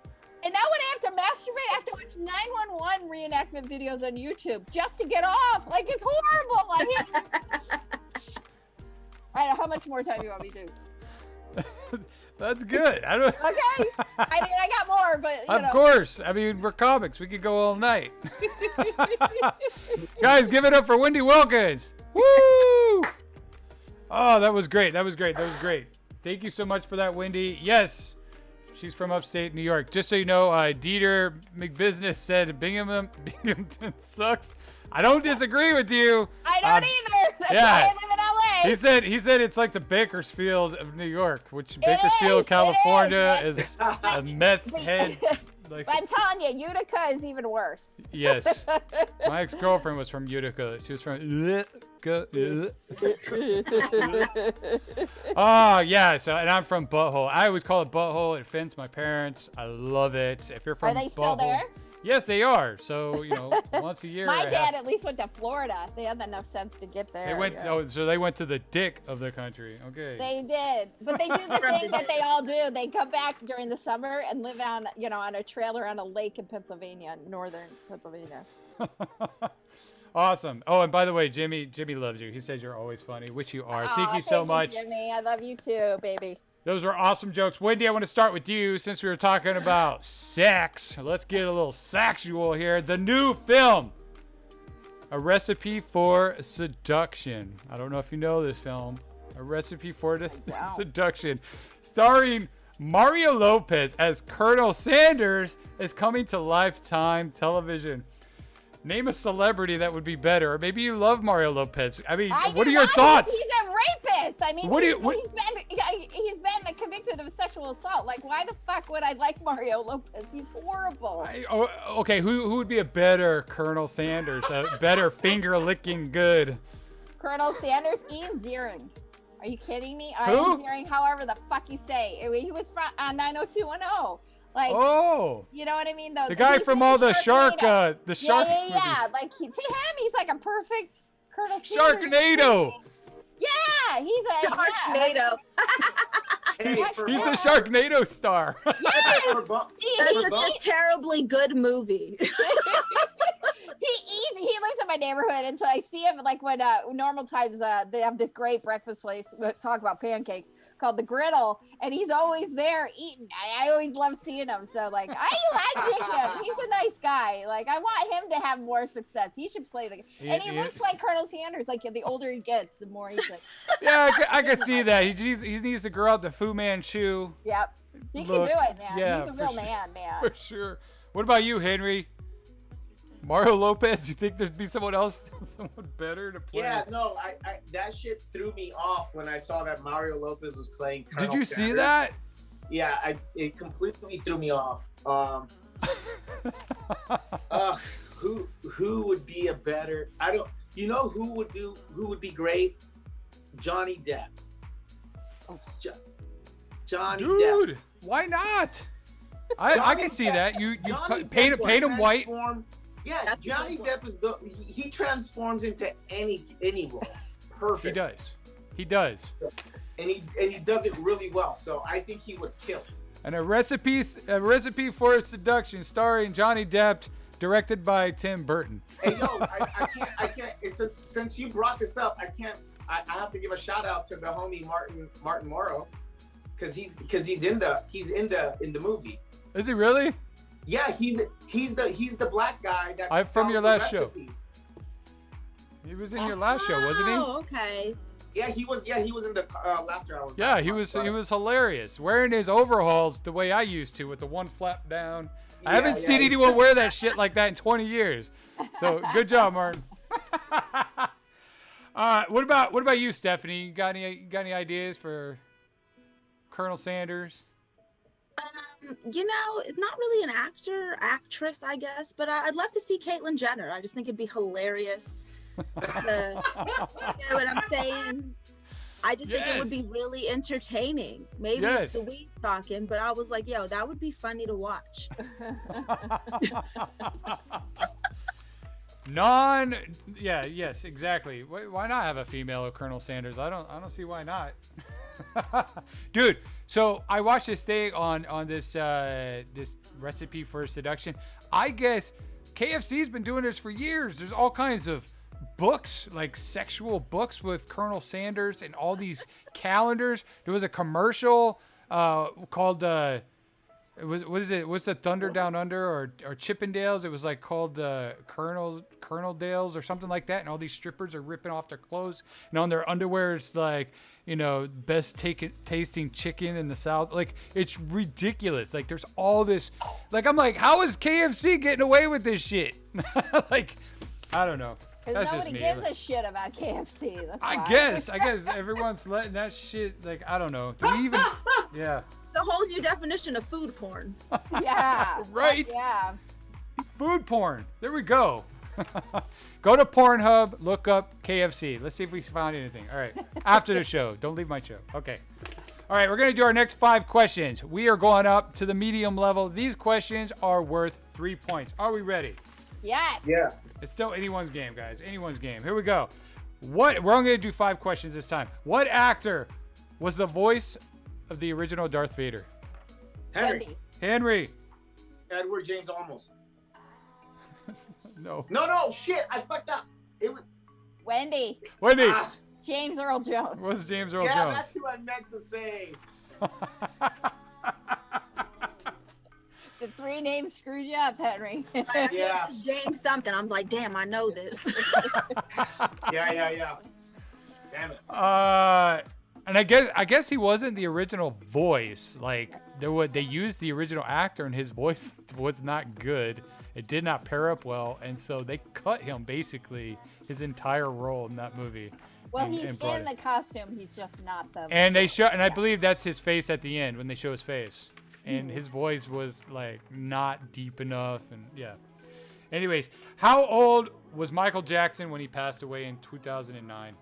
And now when I have to masturbate, I have to watch 911 reenactment videos on YouTube just to get off. Like, it's horrible. I don't know. How much more time do you want me to? That's good. I don't. Okay. I mean, I got more, but Of course. I mean, we're comics. We could go all night. Guys, give it up for Wendy Wilkins. Woo! Oh, that was great. That was great. Thank you so much for that, Wendy. Yes. She's from upstate New York. Just so you know, Dieter McBusiness said Binghamton sucks. I don't disagree with you. I don't either. That's why I live in LA. He said it's like the Bakersfield of New York, which Bakersfield, California is a meth head. Like, but I'm telling you, Utica is even worse. Yes. My ex-girlfriend was from Utica. She was from Utica. Oh, yeah. So, and I'm from Butthole. I always call it Butthole. It offends my parents. I love it. If you're from Are they still there? Yes, they are. So, once a year. My dad at least went to Florida. They had enough sense to get there. They went. yeah. Oh, so they went to the dick of the country. Okay. They did, but they do the thing that they all do. They come back during the summer and live on a trailer on a lake in Pennsylvania, northern Pennsylvania. Awesome. Oh, and by the way, Jimmy loves you. He says you're always funny, which you are. Thank you so much. Jimmy. I love you too, baby. Those were awesome jokes. Wendy, I want to start with you since we were talking about sex. Let's get a little sexual here. The new film, A Recipe for Seduction. I don't know if you know this film. A Recipe for Seduction. Starring Mario Lopez as Colonel Sanders is coming to Lifetime television. Name a celebrity that would be better. Or maybe you love Mario Lopez. I mean, what are your thoughts? He's a rapist. I mean, he's been convicted of sexual assault. Like, why the fuck would I like Mario Lopez? He's horrible. Okay, who would be a better Colonel Sanders? A better finger-licking good? Colonel Sanders? Ian Ziering. Are you kidding me? Who? Ian Ziering, however the fuck you say. He was from 90210. Like, you know what I mean? Though the guy from all the shark, Yeah. movies. Like to him, he's like a perfect Colonel Sanders. Sharknado. Yeah, he's a Sharknado. He's a Sharknado star. Yes. That's such a terribly good movie. He lives in my neighborhood, and so I see him like when normal times they have this great breakfast place talk about pancakes called the Griddle, and he's always there eating. I always love seeing him. So like I dig him. He's a nice guy. Like I want him to have more success. He should play and he looks like Colonel Sanders. Like the older he gets, the more he's like. Yeah, I can see that. He needs to grow out the Fu Manchu. Yep, he can do it, man. Yeah, he's a real man. For sure. What about you, Henry? Mario Lopez? You think there'd be someone else, someone better to play? Yeah, no, I that shit threw me off when I saw that Mario Lopez was playing Colonel Did you Sanders. see that? Yeah, it completely threw me off. Who would be a better? Who would be great? Johnny Depp. Johnny Depp. Dude, why not? I can see that. You paint him white. Yeah, Johnny Depp is he transforms into any role. Perfect. He does. And he does it really well. So I think he would kill it. And a recipe for seduction, starring Johnny Depp, directed by Tim Burton. Hey yo, I can't. Since you brought this up, I have to give a shout out to the homie Martin Morrow, because he's in the movie. Is he really? Yeah, he's the black guy that. I'm from your last show. recipes. He was in your last show, wasn't he? Oh, okay. Yeah, he was in the Laughter Hours. Yeah, he was hilarious. Wearing his overalls the way I used to, with the one flap down. I haven't seen anyone wear that shit like that in 20 years. So good job, Martin. What about you, Stephanie? You got any ideas for Colonel Sanders? It's not really an actress, I guess, but I'd love to see Caitlyn Jenner. I just think it'd be hilarious. You know what I'm saying? I just think it would be really entertaining. Maybe it's the weed talking, but I was like, yo, that would be funny to watch. Yes, exactly. Why not have a female Colonel Sanders? I don't see why not. Dude, so I watched this thing on this this recipe for seduction. I guess KFC's been doing this for years. There's all kinds of books, like sexual books with Colonel Sanders and all these calendars. There was a commercial called what's the Thunder Down Under or Chippendales? It was like called Colonel Dales or something like that. And all these strippers are ripping off their clothes, and on their underwear it's like, best tasting chicken in the South. Like, it's ridiculous. Like, there's all this. Like, I'm like, how is KFC getting away with this shit? Like, I don't know. Because nobody gives a shit about KFC. That's why. I guess everyone's letting that shit. Like, I don't know. Do we even? Yeah. The whole new definition of food porn. Yeah. Right? Yeah. Food porn. There we go. Go to Pornhub, look up KFC. Let's see if we found anything. All right. After the show. Don't leave my show. Okay. All right, we're going to do our next 5 questions. We are going up to the medium level. These questions are worth 3 points. Are we ready? Yes. Yes. It's still anyone's game, guys. Anyone's game. Here we go. We're only going to do 5 questions this time. What actor was the voice of the original Darth Vader? Henry. Wendy. Henry. Edward James Olmos. No. No, shit. I fucked up. It was. Wendy. Wendy. Ah, James Earl Jones. What's James Earl yeah, Jones? that's who I meant to say. The 3 names screwed you up, Henry. Yeah. James something. I'm like, damn, I know this. Yeah. Damn it. And I guess he wasn't the original voice. Like they used the original actor, and his voice was not good. It did not pair up well, and so they cut him basically his entire role in that movie. Well, and- he's and brought in it. the costume. He's just not the. And they show, and I believe that's his face at the end when they show his face, and his voice was like not deep enough, and yeah. Anyways, how old was Michael Jackson when he passed away in 2009?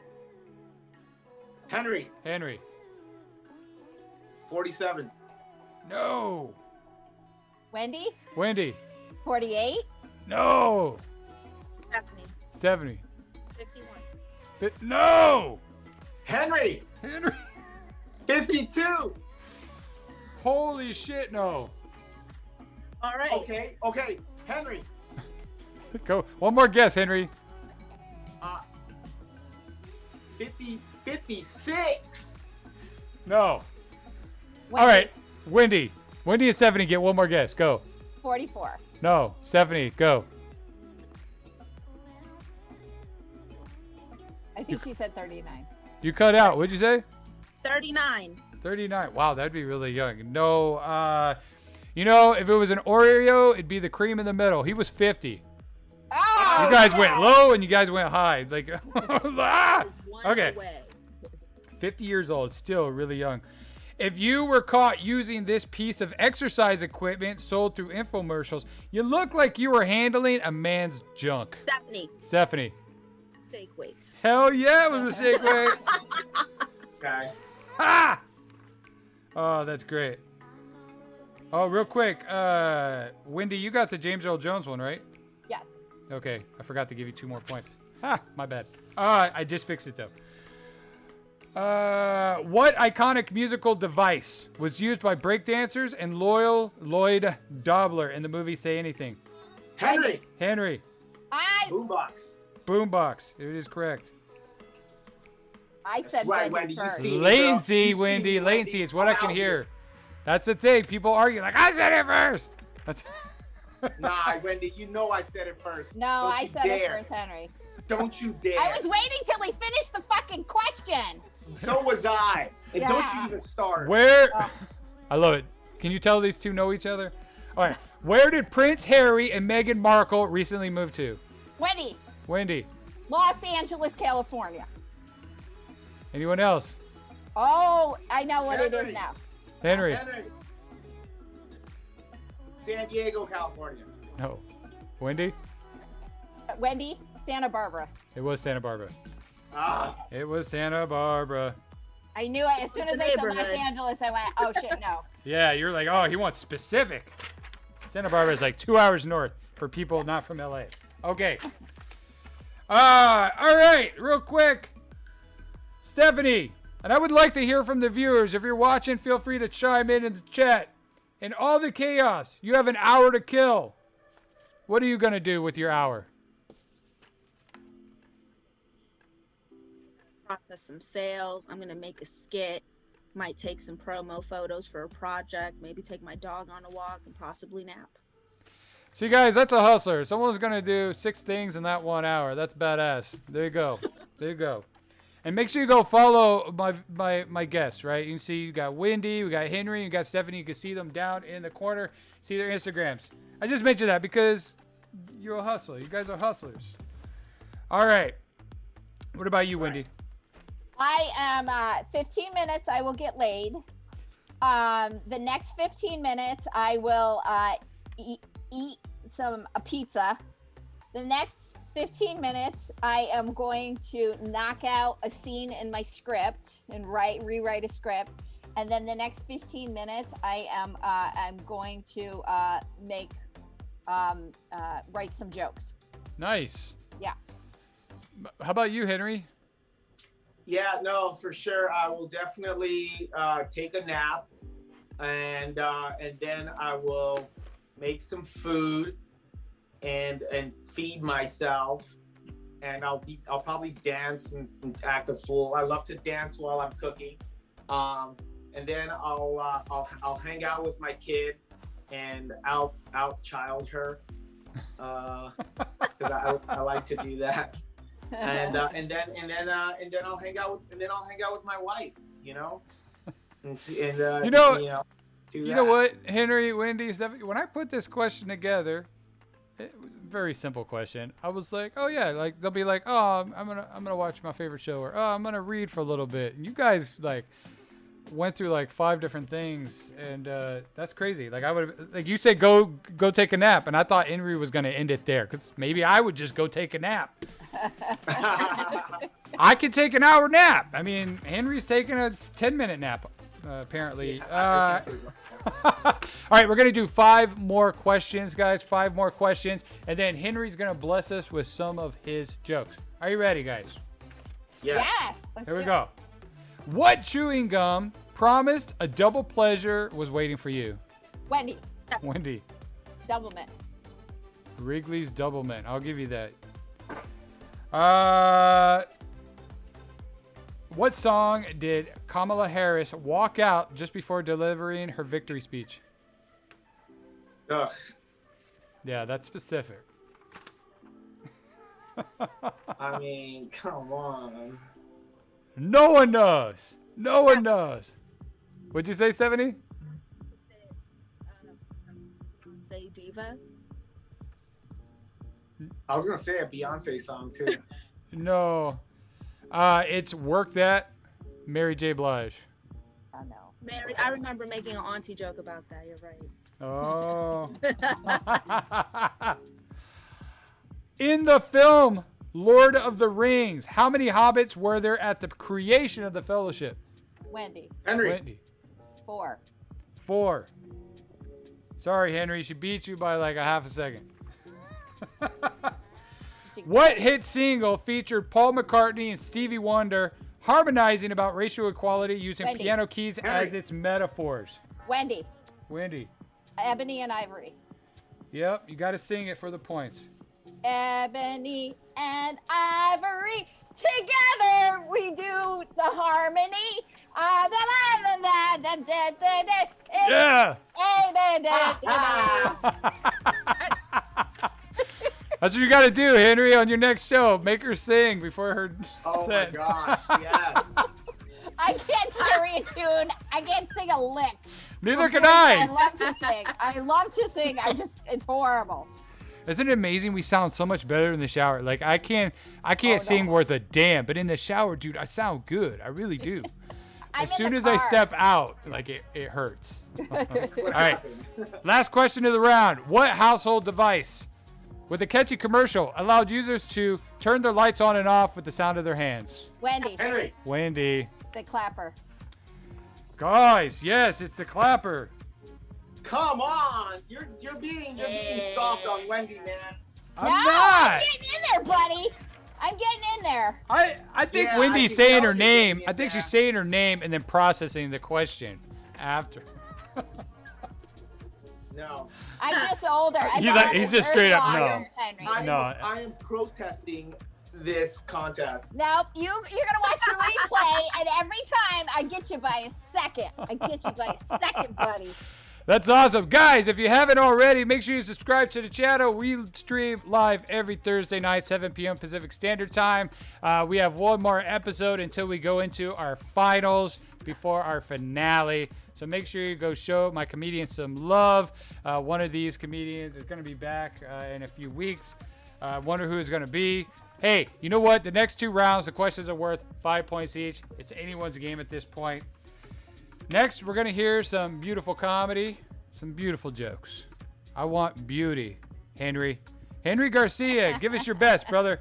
Henry. Henry. 47. No. Wendy. Wendy. 48. No. Stephanie. 70. 51. No. Henry. Henry. 52. Holy shit, no. All right. Okay. Henry. Go. One more guess, Henry. 56. No. Wendy. All right. Wendy. Wendy and 70. Get one more guess. Go. 44. No. 70. Go. I think she said 39. You cut out. What'd you say? 39. 39. Wow, that'd be really young. No. If it was an Oreo, it'd be the cream in the middle. He was 50. Oh, You guys yeah. went low and you guys went high. Like, ah! There's one Okay. away. 50 years old, still really young. If you were caught using this piece of exercise equipment sold through infomercials, you look like you were handling a man's junk. Stephanie. Stephanie. Fake weights. Hell yeah, it was a shake weight. Okay. Ha! Oh, that's great. Oh, real quick, Wendy, you got the James Earl Jones one, right? Yes. Okay, I forgot to give you 2 more points. Ha, my bad. I just fixed it though. What iconic musical device was used by breakdancers and Lloyd Dobler in the movie Say Anything? Henry. Henry. Boombox. Boombox. It is correct. I said right, Wendy Wendy, you first. see- Latency, You see Wendy. me, Latency. Wendy. It's what I can Come out hear. here. That's the thing. People argue like, I said it first. That's Nah, Wendy, you know I said it first. No, Don't I you said it dare. first, Henry. Don't you dare. I was waiting till he finished the fucking question. So was I. And don't Yeah. you even start. Where? Oh. I love it. Can you tell these two know each other? All right. Where did Prince Harry and Meghan Markle recently move to? Wendy, Wendy. Los Angeles, California. Anyone else? Oh, I know what it is Henry. now. Henry. Henry. San Diego, California. No. Wendy? Wendy, Santa Barbara. It was Santa Barbara. Ah. It was Santa Barbara. I knew it. As soon as the I said Los neighborhood. Angeles, I went, oh shit, no. Yeah, you're like, oh, he wants specific. Santa Barbara is like 2 hours north for people not from LA. Okay. All right, real quick. Stephanie, and I would like to hear from the viewers. If you're watching, feel free to chime in the chat. In all the chaos, you have an hour to kill. What are you going to do with your hour? Process some sales. I'm gonna make a skit. Might take some promo photos for a project. Maybe take my dog on a walk and possibly nap. See, guys, that's a hustler. Someone's going to do 6 things in that 1 hour. That's badass. There you go. There you go. And make sure you go follow my guests, right? You can see you got Wendy, we got Henry, you got Stephanie. You can see them down in the corner. See their Instagrams. I just mentioned that because you're a hustler. You guys are hustlers. All right. What about you, Wendy? I am 15 minutes. I will get laid. The next 15 minutes, I will eat a pizza. The next 15 minutes, I am going to knock out a scene in my script and rewrite a script. And then the next 15 minutes, I'm going to write some jokes. Nice. Yeah. How about you, Henry? Yeah, no, for sure. I will definitely take a nap, and then I will make some food and feed myself, and I'll probably dance and act a fool. I love to dance while I'm cooking, and then I'll hang out with my kid and out child her, because I like to do that. And then I'll hang out with my wife, you know, and you know what, Henry, Wendy, Stephanie, when I put this question together, very simple question. I was like, oh yeah, like they'll be like, oh, I'm gonna watch my favorite show, or oh, I'm gonna read for a little bit. And you guys like went through like 5 different things, and that's crazy. Like I would, like you said, go take a nap, and I thought Henry was gonna end it there, because maybe I would just go take a nap. I could take an hour nap. I mean, Henry's taking a 10-minute nap, apparently. All right, we're going to do 5 more questions, guys. 5 more questions. And then Henry's going to bless us with some of his jokes. Are you ready, guys? Yes. Here we go. What chewing gum promised a double pleasure was waiting for you? Wendy. Wendy. Doublemint. Wrigley's Double Mint. I'll give you that. What song did Kamala Harris walk out just before delivering her victory speech? Ugh. Yeah, that's specific. I mean, come on. No one knows. No one knows. What'd you say, 70? Say diva. I was gonna say a Beyonce song too. No. It's Work That, Mary J. Blige. Oh no. Mary, I remember making an auntie joke about that. You're right. Oh. In the film Lord of the Rings, how many hobbits were there at the creation of the Fellowship? Wendy. Henry. Wendy. 4. 4. Sorry, Henry. She beat you by like a half a second. What hit single featured Paul McCartney and Stevie Wonder harmonizing about racial equality using Wendy. piano keys as its metaphors? Wendy. Wendy. Ebony and Ivory. Yep, you got to sing it for the points. Ebony and Ivory, together we do the harmony. Yeah. That's what you got to do, Henry, on your next show. Make her sing before her Oh set. my gosh, yes. I can't carry a tune. I can't sing a lick. Neither can I I. love to sing. I love to sing. It's horrible. Isn't it amazing? We sound so much better in the shower. Like I can't sing worth a damn, but in the shower, dude, I sound good. I really do. As soon as I step out, like it hurts. All right. Last question of the round. What household device with a catchy commercial allowed users to turn their lights on and off with the sound of their hands? Wendy. Henry. Wendy. The clapper. Guys, yes, it's the clapper. Come on. You're being soft on Wendy, man. I'm no, not. I'm getting in there, buddy. I'm getting in there. I think Yeah, Wendy's I can saying tell her you name. getting I in think there. she's saying her name and then processing the question after. No. I'm just older. He's just straight up no. I No. am protesting this contest. No, you're gonna watch the replay, and every time I get you by a second. Buddy. That's awesome. Guys, if you haven't already, make sure you subscribe to the channel. We stream live every Thursday night, 7 p.m. Pacific Standard Time. We have one more episode until we go into our finals before our finale. So make sure you go show my comedians some love. One of these comedians is going to be back in a few weeks. Wonder who it's going to be. Hey, you know what? The next 2 rounds, the questions are worth 5 points each. It's anyone's game at this point. Next, we're going to hear some beautiful comedy, some beautiful jokes. I want beauty. Henry Garcia, give us your best, brother.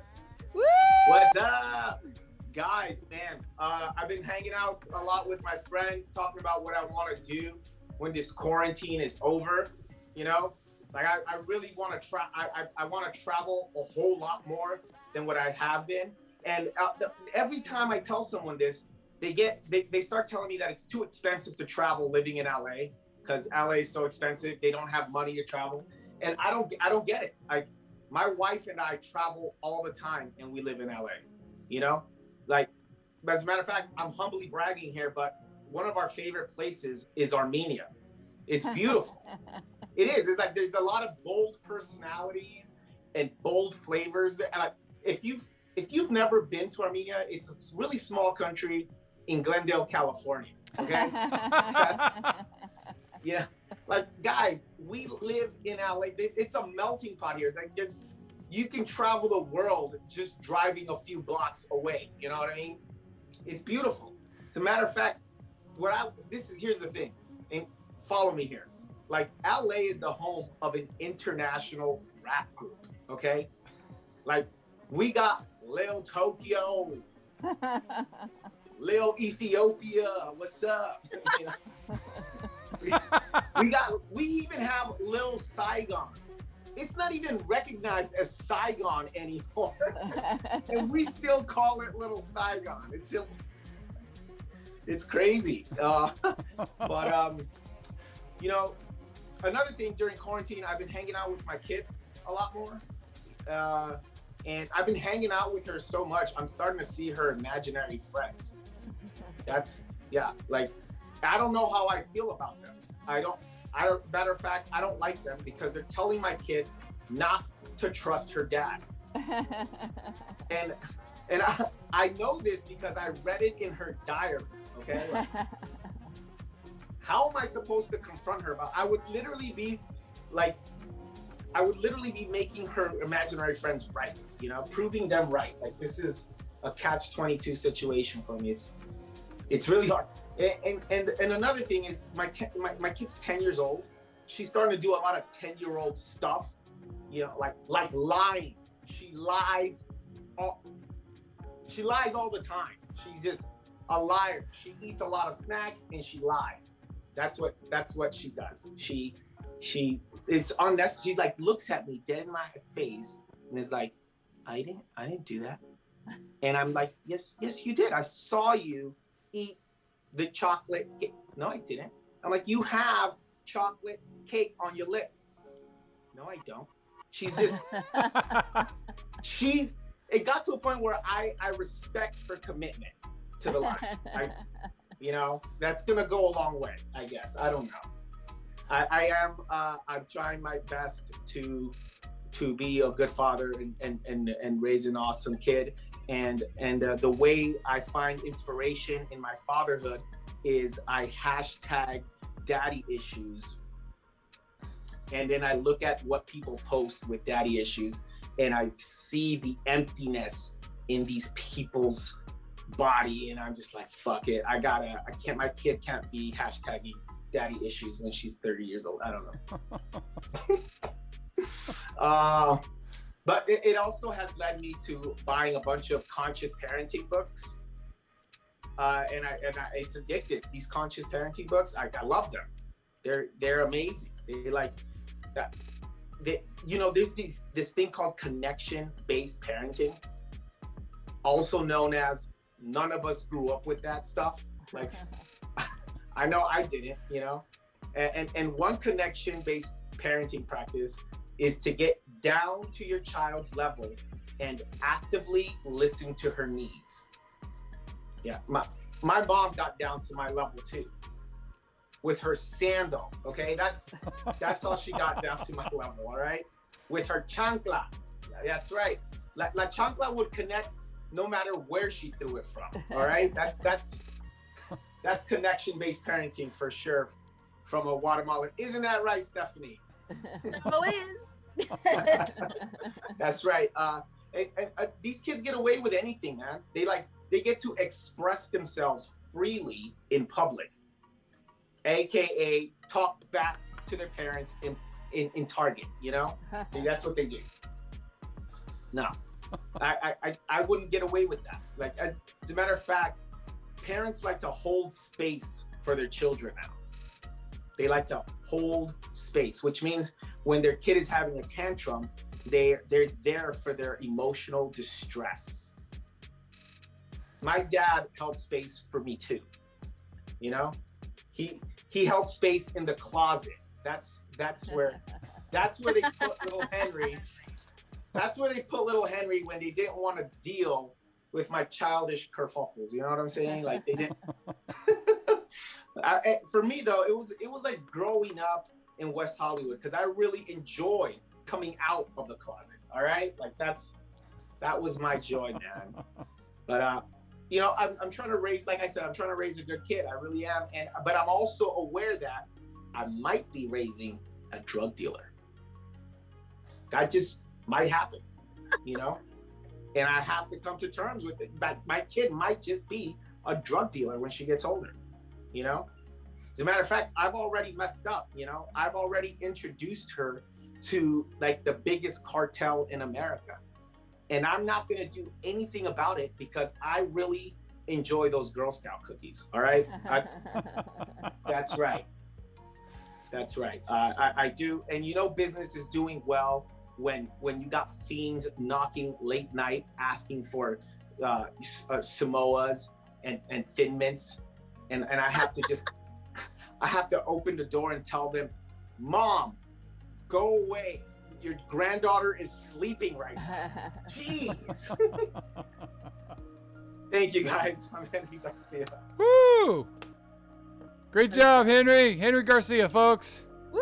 Woo! What's up? Guys, man, I've been hanging out a lot with my friends, talking about what I want to do when this quarantine is over. You know, like I really want to try. I want to travel a whole lot more than what I have been. And every time I tell someone this, they start telling me that it's too expensive to travel living in LA because LA is so expensive. They don't have money to travel, and I don't get it. My wife and I travel all the time, and we live in LA. You know. Like, as a matter of fact, I'm humbly bragging here, but one of our favorite places is Armenia. It's beautiful. It is. It's like there's a lot of bold personalities and bold flavors. And like, if you've never been to Armenia, it's a really small country in Glendale, California. Okay. Yeah. Like, guys, we live in LA. It's a melting pot here. Like, you can travel the world just driving a few blocks away. You know what I mean? It's beautiful. As a matter of fact, here's the thing, and follow me here. Like, LA is the home of an international rap group, okay? Like, we got Lil Tokyo, Lil Ethiopia, what's up? You know? we even have Lil Saigon. It's not even recognized as Saigon anymore. And we still call it Little Saigon. It's crazy. But you know, another thing during quarantine, I've been hanging out with my kid a lot more. And I've been hanging out with her so much, I'm starting to see her imaginary friends. Like, I don't know how I feel about them. Matter of fact, I don't like them because they're telling my kid not to trust her dad. And I know this because I read it in her diary, okay? Like, how am I supposed to confront her about? I would literally be making her imaginary friends right, you know, proving them right. Like, this is a catch-22 situation for me. It's really hard. And another thing is my kid's 10 years old. She's starting to do a lot of 10-year-old stuff, you know, like lying. She lies all the time. She's just a liar. She eats a lot of snacks and she lies. That's what she does. It's unnecessary. She like looks at me dead in my face and is like, I didn't do that. And I'm like, yes, you did. I saw you eat the chocolate cake. No, I didn't. I'm like, you have chocolate cake on your lip. No, I don't. It got to a point where I respect her commitment to the life. You know, that's gonna go a long way, I guess. I don't know. I'm trying my best to be a good father and raise an awesome kid. And the way I find inspiration in my fatherhood is I hashtag daddy issues. And then I look at what people post with daddy issues and I see the emptiness in these people's body. And I'm just like, fuck it. My kid can't be hashtagging daddy issues when she's 30 years old. I don't know. But it also has led me to buying a bunch of conscious parenting books. And it's addictive. These conscious parenting books, I love them. They're amazing. They like that. You know, there's this thing called connection-based parenting, also known as none of us grew up with that stuff. Like, I know I didn't, you know. And one connection-based parenting practice is to get down to your child's level and actively listen to her needs. Yeah, my mom got down to my level too, with her sandal. Okay, that's how she got down to my level. All right, with her chancla. That's right. La chancla would connect no matter where she threw it from. All right, that's connection-based parenting for sure from a Guatemalan. Isn't that right, Stephanie? No, it is. That's right. These kids get away with anything, man. They get to express themselves freely in public, aka talk back to their parents in Target. You know, that's what they do. Now, I wouldn't get away with that. Like, as a matter of fact, parents like to hold space for their children now. They like to hold space, which means when their kid is having a tantrum, they're there for their emotional distress. My dad held space for me too. You know, he held space in the closet. That's where they put little Henry. That's where they put little Henry when they didn't want to deal with my childish kerfuffles. You know what I'm saying? Like they didn't. For me though, it was like growing up in West Hollywood because I really enjoy coming out of the closet. All right, like that was my joy, man. But you know, I'm trying to raise, like I said, I'm trying to raise a good kid. I really am, but I'm also aware that I might be raising a drug dealer. That just might happen, you know, and I have to come to terms with it. My kid might just be a drug dealer when she gets older, you know. As a matter of fact, I've already messed up, you know. I've already introduced her to like the biggest cartel in America. And I'm not going to do anything about it because I really enjoy those Girl Scout cookies. All right. That's right. That's right. I do. And you know, business is doing well when you got fiends knocking late night, asking for Samoas and Thin Mints. And I have to just, I have to open the door and tell them, Mom, go away. Your granddaughter is sleeping right now. Jeez. Thank you guys. I'm Henry Garcia. Woo! Great job, Henry. Henry Garcia, folks. Woo!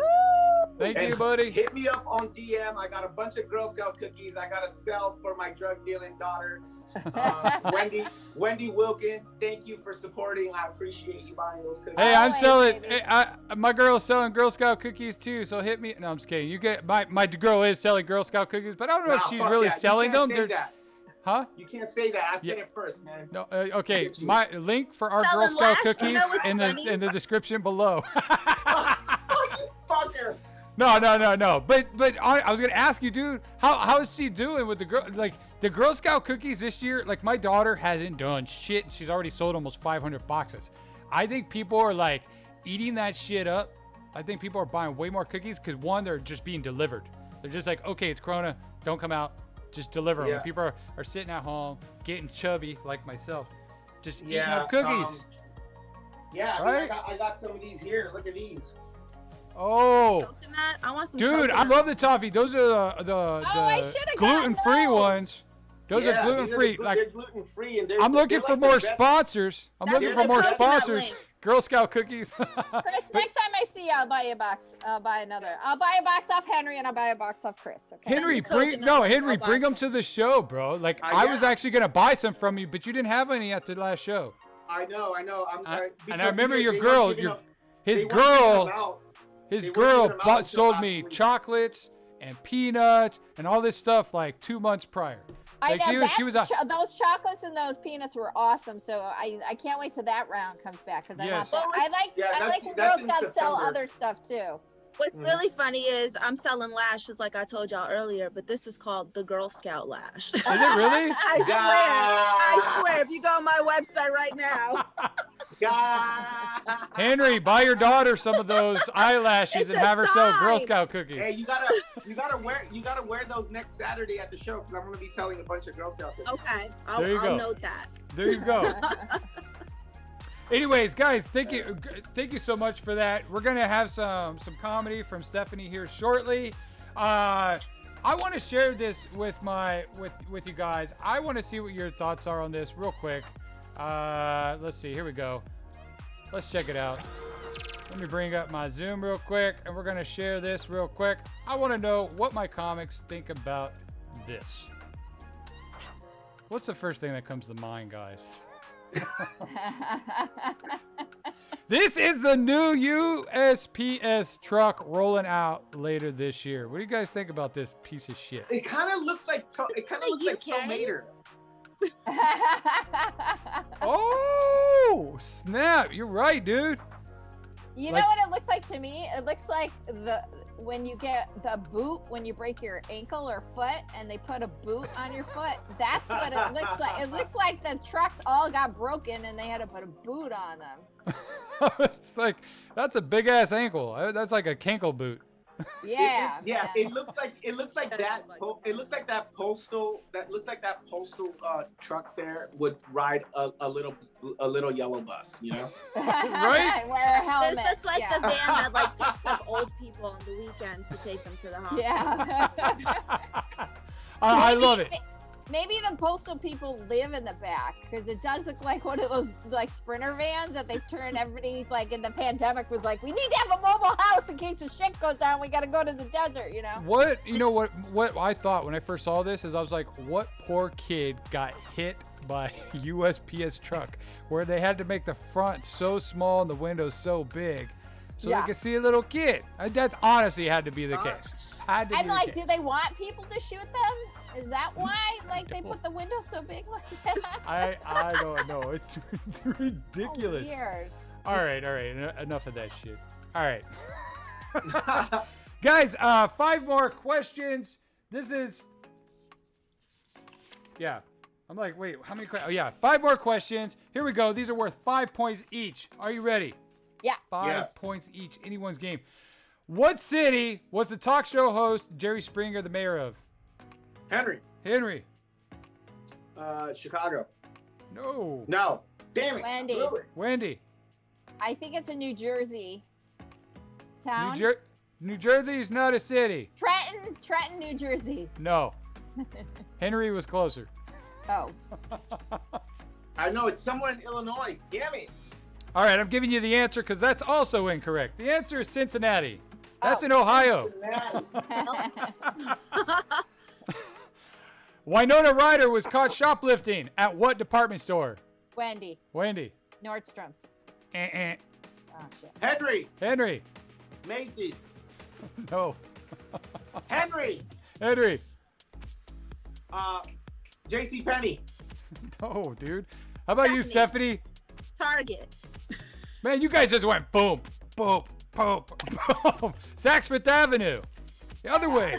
Thank you, buddy. Hit me up on DM. I got a bunch of Girl Scout cookies I got to sell for my drug dealing daughter. Wendy Wilkins, thank you for supporting. I appreciate you buying those cookies. Hey, I'm Always, selling. baby. Hey, my girl's selling Girl Scout cookies too. So hit me. No, I'm just kidding. You get my girl is selling Girl Scout cookies, but I don't know if she's really selling them. Huh? You can't say that. I said it first, man. No. Okay. My link for our Girl Selling Scout lash, you cookies know what's in funny? the description below. Oh, you fucker. No. But I was gonna ask you, dude. How is she doing with the girl? Like the Girl Scout cookies this year. Like my daughter hasn't done shit. And she's already sold almost 500 boxes. I think people are like eating that shit up. I think people are buying way more cookies because one, they're just being delivered. They're just like, okay, it's Corona. Don't come out. Just deliver them. Yeah. People are sitting at home, getting chubby like myself, just eating Yeah, up cookies. Yeah, Right? I got some of these here. Look at these. Oh, Coconut? I want some dude, I coconut. love the toffee. Those are the I should've gotten gluten-free those. ones. Those Yeah, are gluten-free. they're Like gluten-free, and they're. I'm looking they're for like the more best- sponsors. I'm That's looking the for more coconut sponsors. link. Girl Scout cookies. Chris, next time I see you, I'll buy you a box. I'll buy another. I'll buy a box off Henry and I'll buy a box off Chris. Okay. Henry, the bring coconut link, Henry, I'll bring buy them to the show, bro. Like I was yeah. actually gonna buy some from you, but you didn't have any at the last show. I know. And Because I remember they your weren't girl, giving your them- his they weren't giving girl. them out. His They weren't girl giving them out until sold last me week. chocolates and peanuts and all this stuff like 2 months prior. I Like know she was a, those chocolates and those peanuts were awesome. So I can't wait till that round comes back because Yes. I want that. I like when Girl that's in Scouts sell September. other stuff too. What's really funny is I'm selling lashes like I told y'all earlier, but this is called the Girl Scout lash. is it really? I swear, if you go on my website right now. Henry, buy your daughter some of those eyelashes It's and a have her sell Girl sign. Scout cookies. Hey, you gotta wear those next Saturday at the show because I'm gonna be selling a bunch of Girl Scout cookies. Okay, There you go. I'll note that. There you go. Anyways, guys, thank you so much for that. We're gonna have some comedy from Stephanie here shortly. I want to share this with you guys. I want to see what your thoughts are on this real quick. Let's see. Here we go. Let's check it out. Let me bring up my Zoom real quick, and we're gonna share this real quick. I want to know what my comics think about this. What's the first thing that comes to mind, guys? This is the new USPS truck rolling out later this year. What do you guys think about this piece of shit? It kind of looks like Tomater. Oh, snap. You're right, dude. You Like- know what it looks like to me? It looks like when you get the boot when you break your ankle or foot, and they put a boot on your foot. That's what it looks like. It looks like the trucks all got broken, and they had to put a boot on them. It's like that's a big ass ankle. That's like a cankle boot. Yeah. It looks like that. It looks like that postal. That looks like that postal truck there would ride a little yellow bus. You know. Right? Wear a helmet. This looks like yeah. the van that like picks up old people on the weekends to take them to the hospital. Yeah. I love it. Maybe the postal people live in the back, because it does look like one of those like Sprinter vans that they've turned everybody, like in the pandemic, was like, we need to have a mobile house in case the shit goes down. We got to go to the desert, you know? What I thought when I first saw this is I was like, what poor kid got hit by a USPS truck where they had to make the front so small and the windows so big so Yeah. they could see a little kid. That's honestly had to be the case. Had to I'm be the like, case. do they want people to shoot them? Is that why? Like they put the window so big like that? I don't know. It's ridiculous. So weird. All right. Enough of that shit. All right. Guys, 5 more questions. This is... Yeah. I'm like, wait, how many questions? Oh, yeah. 5 more questions. Here we go. These are worth 5 points each. Are you ready? Yeah. 5 points each. Anyone's game. What city was the talk show host Jerry Springer the mayor of? Henry. Chicago. No. No. Damn it. Wendy. Blew it. Wendy. I think it's a New Jersey town. New Jersey is not a city. Trenton, New Jersey. No. Henry was closer. Oh. I know it's somewhere in Illinois. Damn it. All right, I'm giving you the answer because that's also incorrect. The answer is Cincinnati. That's in Ohio. Winona Ryder was caught shoplifting at what department store? Wendy. Nordstrom's. Oh, shit. Henry. Macy's. No. Henry. J.C. Penney. No, dude. How about you, Stephanie? Target. Man, you guys just went boom, boom, boom, boom. Saks Fifth Avenue. The other way.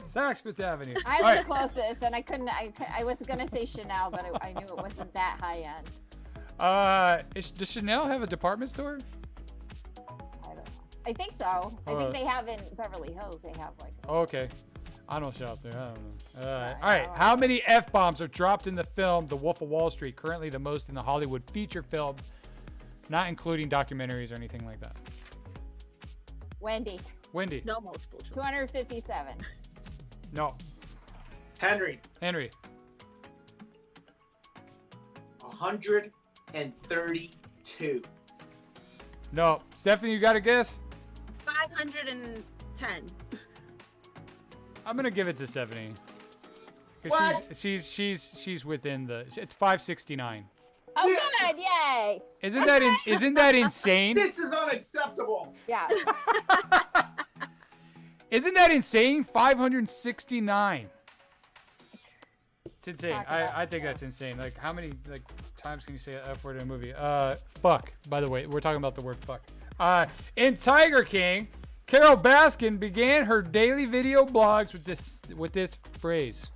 Saks Fifth Avenue. I All was right. closest, and I was gonna say Chanel, but I knew it wasn't that high end. Does Chanel have a department store? I don't know. I think so. I think they have in Beverly Hills. They have like. Okay. I don't shop there. I don't know. All right. How many F-bombs are dropped in the film The Wolf of Wall Street? Currently the most in the Hollywood feature film, not including documentaries or anything like that. Wendy. No multiple choice. 257. No. Henry. 132. No. Stephanie, you got a guess? 510. I'm gonna give it to Stephanie. 'Cause What? She's within the. It's 569. Oh, good! Yay! Isn't that insane? This is unacceptable. Yeah. Isn't that insane? 569. It's insane. I think that's insane. Like, how many times can you say an F word in a movie? Fuck. By the way, we're talking about the word fuck. In Tiger King, Carol Baskin began her daily video blogs with this phrase.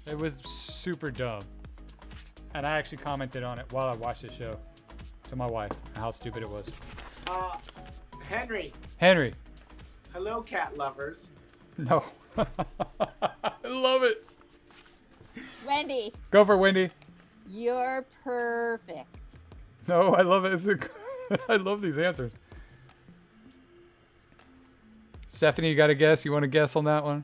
It was super dumb. And I actually commented on it while I watched the show to my wife, how stupid it was. Henry. Hello, cat lovers. No. I love it. Wendy. Go for Wendy. You're perfect. No, I love it. I love these answers. Stephanie, you got a guess? You want to guess on that one?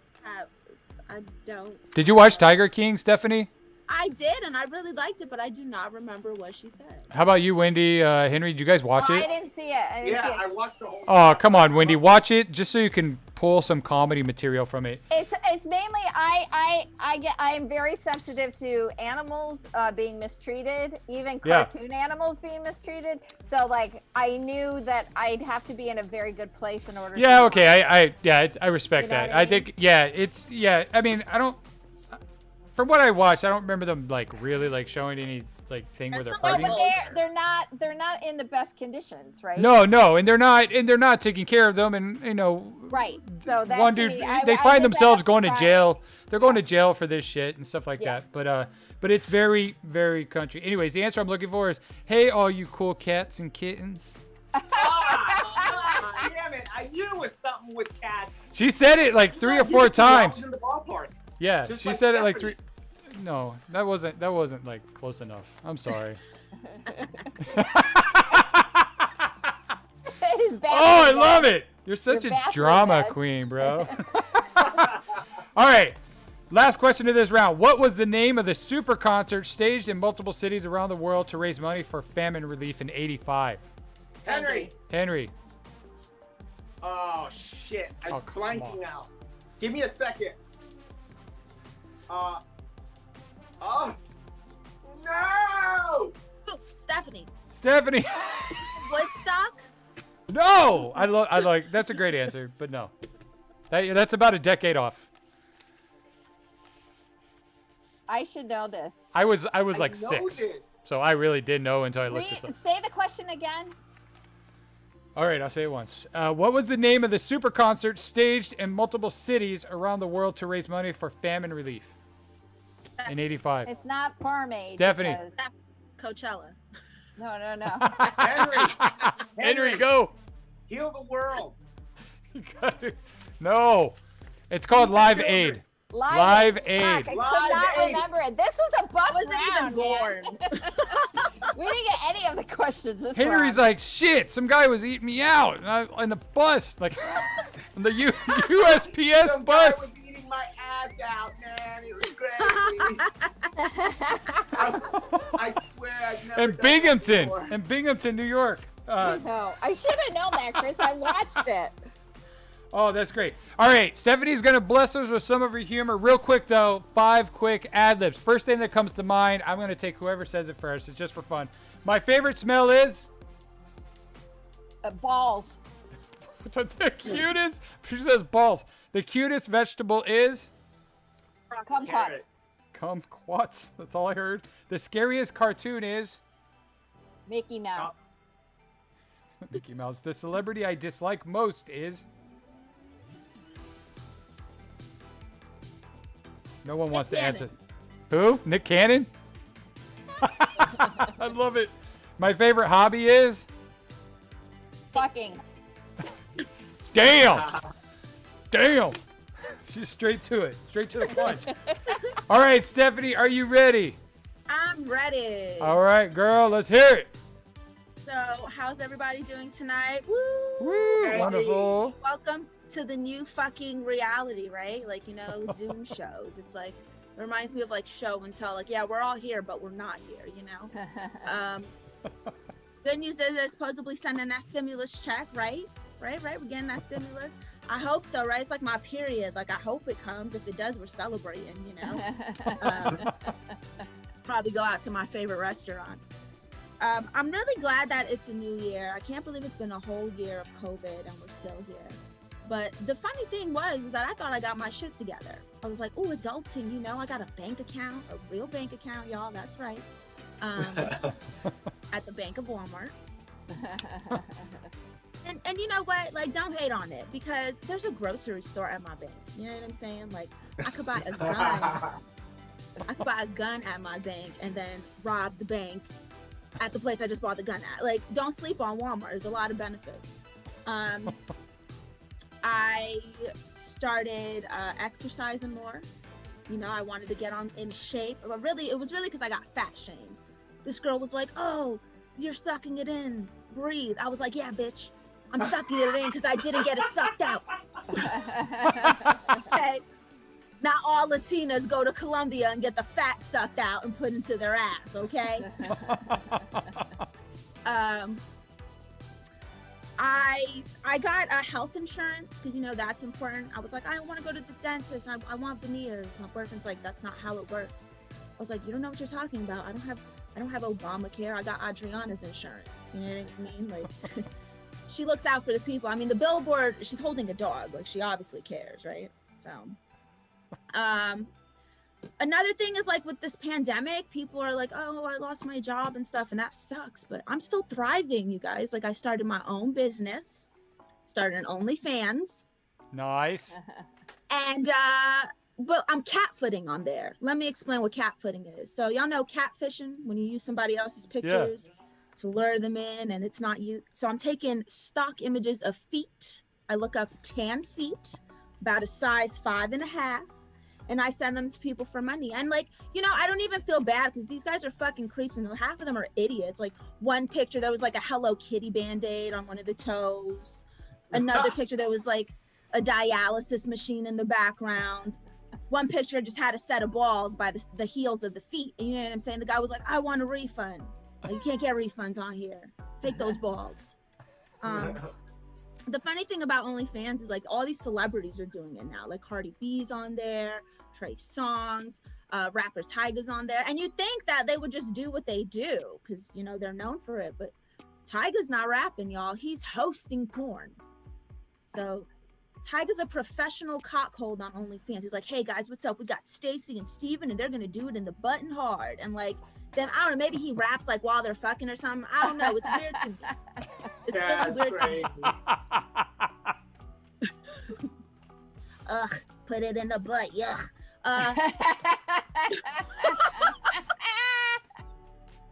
I don't. Did you watch Tiger King, Stephanie? I did, and I really liked it, but I do not remember what she said. How about you, Wendy? Henry, did you guys watch I it? didn't see it. I watched the whole. Oh, come on, Wendy. Watch it just so you can pull some comedy material from it. It's mainly I am very sensitive to animals being mistreated, even cartoon animals being mistreated. So like I knew that I'd have to be in a very good place in order. Yeah, to okay. I respect You know that. what I mean? think I mean, I don't. From what I watched, I don't remember them like really like showing any like thing where they're No, No, partying. but they're not in the best conditions, right? No, and they're not taking care of them, and you know. Right. So that One to dude, me, they I find just themselves asked going to Brian. jail. They're going to jail for this shit and stuff like Yeah. that. But it's very, very country. Anyways, the answer I'm looking for is, hey, all you cool cats and kittens. Damn it! I knew it was something with cats. She said it like 3 or You 4 were 2 hours times. in the ballpark. Yeah, Just she like said it like 3. Stephanie. No, that wasn't like close enough. I'm sorry. His bathroom Oh, I bed. love it. You're such Your a bathroom drama bed. queen, bro. All right. Last question of this round. What was the name of the super concert staged in multiple cities around the world to raise money for famine relief in '85? Henry. Henry. Oh shit! I'm Oh, come on. blanking out. Give me a second. Oh no! Ooh, Stephanie. Stephanie. Woodstock. No. I like. That's a great answer, but no. That's about a decade off. I should know this. I was like know 6, this. so I really didn't know until I looked this up. Say the question again. All right, I'll say it once. What was the name of the super concert staged in multiple cities around the world to raise money for famine relief in '85? It's not Farm Aid. Stephanie. because- Coachella. No. Henry, go. Heal the world. You got it. No, it's called Live Aid. Live Aid. Fuck, I Live could not Aid. remember it. This was a bus I wasn't round, even man. born. We didn't get any of the questions this Henry's round. like, shit, some guy was eating me out in the bus, like on the USPS Some guy bus. was eating my ass out, man. It was crazy. I swear I've never In done that Binghamton, before. New York. No, I should have known that, Chris. I watched it. Oh, that's great. All right, Stephanie's going to bless us with some of her humor. Real quick, though, 5 quick ad-libs. First thing that comes to mind, I'm going to take whoever says it first. It's just for fun. My favorite smell is? Balls. The cutest, she says balls. The cutest vegetable is? Kumquats. Carrot. Kumquats. That's all I heard. The scariest cartoon is? Mickey Mouse. Mickey Mouse. The celebrity I dislike most is? No one wants to answer. Who? Nick Cannon? I love it. My favorite hobby is? Fucking. Damn. Damn. She's straight to it. Straight to the punch. All right, Stephanie, are you ready? I'm ready. All right, girl, let's hear it. So, how's everybody doing tonight? Woo! Woo, wonderful. Welcome to the new fucking reality, right? Like, Zoom shows. It's like, it reminds me of like show and tell, like, yeah, we're all here, but we're not here, Good news is they're supposedly sending that stimulus check, right? Right? We're getting that stimulus. I hope so, right? It's like my period. Like, I hope it comes. If it does, we're celebrating, Probably go out to my favorite restaurant. I'm really glad that it's a new year. I can't believe it's been a whole year of COVID and we're still here. But the funny thing is that I thought I got my shit together. I was like, oh, adulting, I got a bank account, a real bank account, y'all. That's right. At the Bank of Walmart. And you know what? Like, don't hate on it because there's a grocery store at my bank. You know what I'm saying? Like, I could buy a gun. I could buy a gun at my bank and then rob the bank at the place I just bought the gun at. Like, don't sleep on Walmart. There's a lot of benefits. I started exercising more. I wanted to get in shape. But really, it was really because I got fat shamed. This girl was like, oh, you're sucking it in. Breathe. I was like, yeah, bitch. I'm sucking it in because I didn't get it sucked out. Okay? Not all Latinas go to Colombia and get the fat sucked out and put into their ass, okay? I got a health insurance because that's important. I was like, I don't want to go to the dentist. I want veneers. My boyfriend's like, that's not how it works. I was like, you don't know what you're talking about. I don't have Obamacare. I got Adriana's insurance. You know what I mean? Like, she looks out for the people. I mean, the billboard. She's holding a dog. Like, she obviously cares, right? So, Another thing is like with this pandemic, people are like, oh, I lost my job and stuff, and that sucks, but I'm still thriving, you guys. Like I started my own business, started an OnlyFans. Nice. And but I'm catfooting on there. Let me explain what catfooting is. So y'all know catfishing, when you use somebody else's pictures to lure them in and it's not you. So I'm taking stock images of feet. I look up tan feet, about a size 5.5. And I send them to people for money. And like, you know, I don't even feel bad because these guys are fucking creeps and half of them are idiots. Like one picture, there was like a Hello Kitty Band-Aid on one of the toes. Another picture, there was like a dialysis machine in the background. One picture just had a set of balls by the heels of the feet. And you know what I'm saying? The guy was like, I want a refund. Like, you can't get refunds on here. Take those balls. The funny thing about OnlyFans is like all these celebrities are doing it now. Like Cardi B's on there, Trey Songz, rapper Tyga's on there. And you'd think that they would just do what they do because, you know, they're known for it. But Tyga's not rapping, y'all. He's hosting porn. So Tyga's a professional cockhold on OnlyFans. He's like, hey guys, what's up? We got Stacy and Steven and they're going to do it in the button hard. And like, then I don't know, maybe he raps like while they're fucking or something. I don't know. It's weird to me. It's really weird crazy. to me. Ugh, put it in the butt, yuck.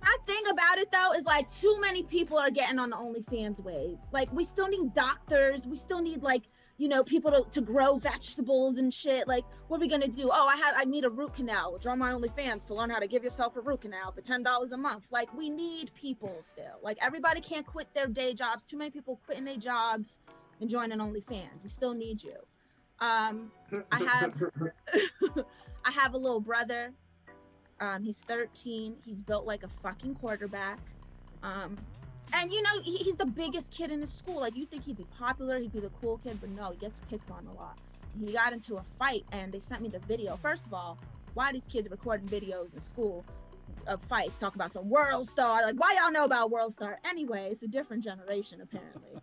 My thing about it though is like too many people are getting on the OnlyFans wave. Like we still need doctors. We still need like, you know, people to grow vegetables and shit. Like, what are we gonna do? Oh, I need a root canal. Well, join my OnlyFans to learn how to give yourself a root canal for $10 a month. Like, we need people still. Like, everybody can't quit their day jobs. Too many people quitting their jobs and joining OnlyFans. We still need you. I have a little brother. He's 13. He's built like a fucking quarterback. And you know, he's the biggest kid in his school. Like, you think he'd be popular, he'd be the cool kid, but no, he gets picked on a lot. He got into a fight and they sent me the video. First of all, why are these kids recording videos in school of fights, talk about some World Star? Like, why y'all know about World Star? Anyway, it's a different generation apparently.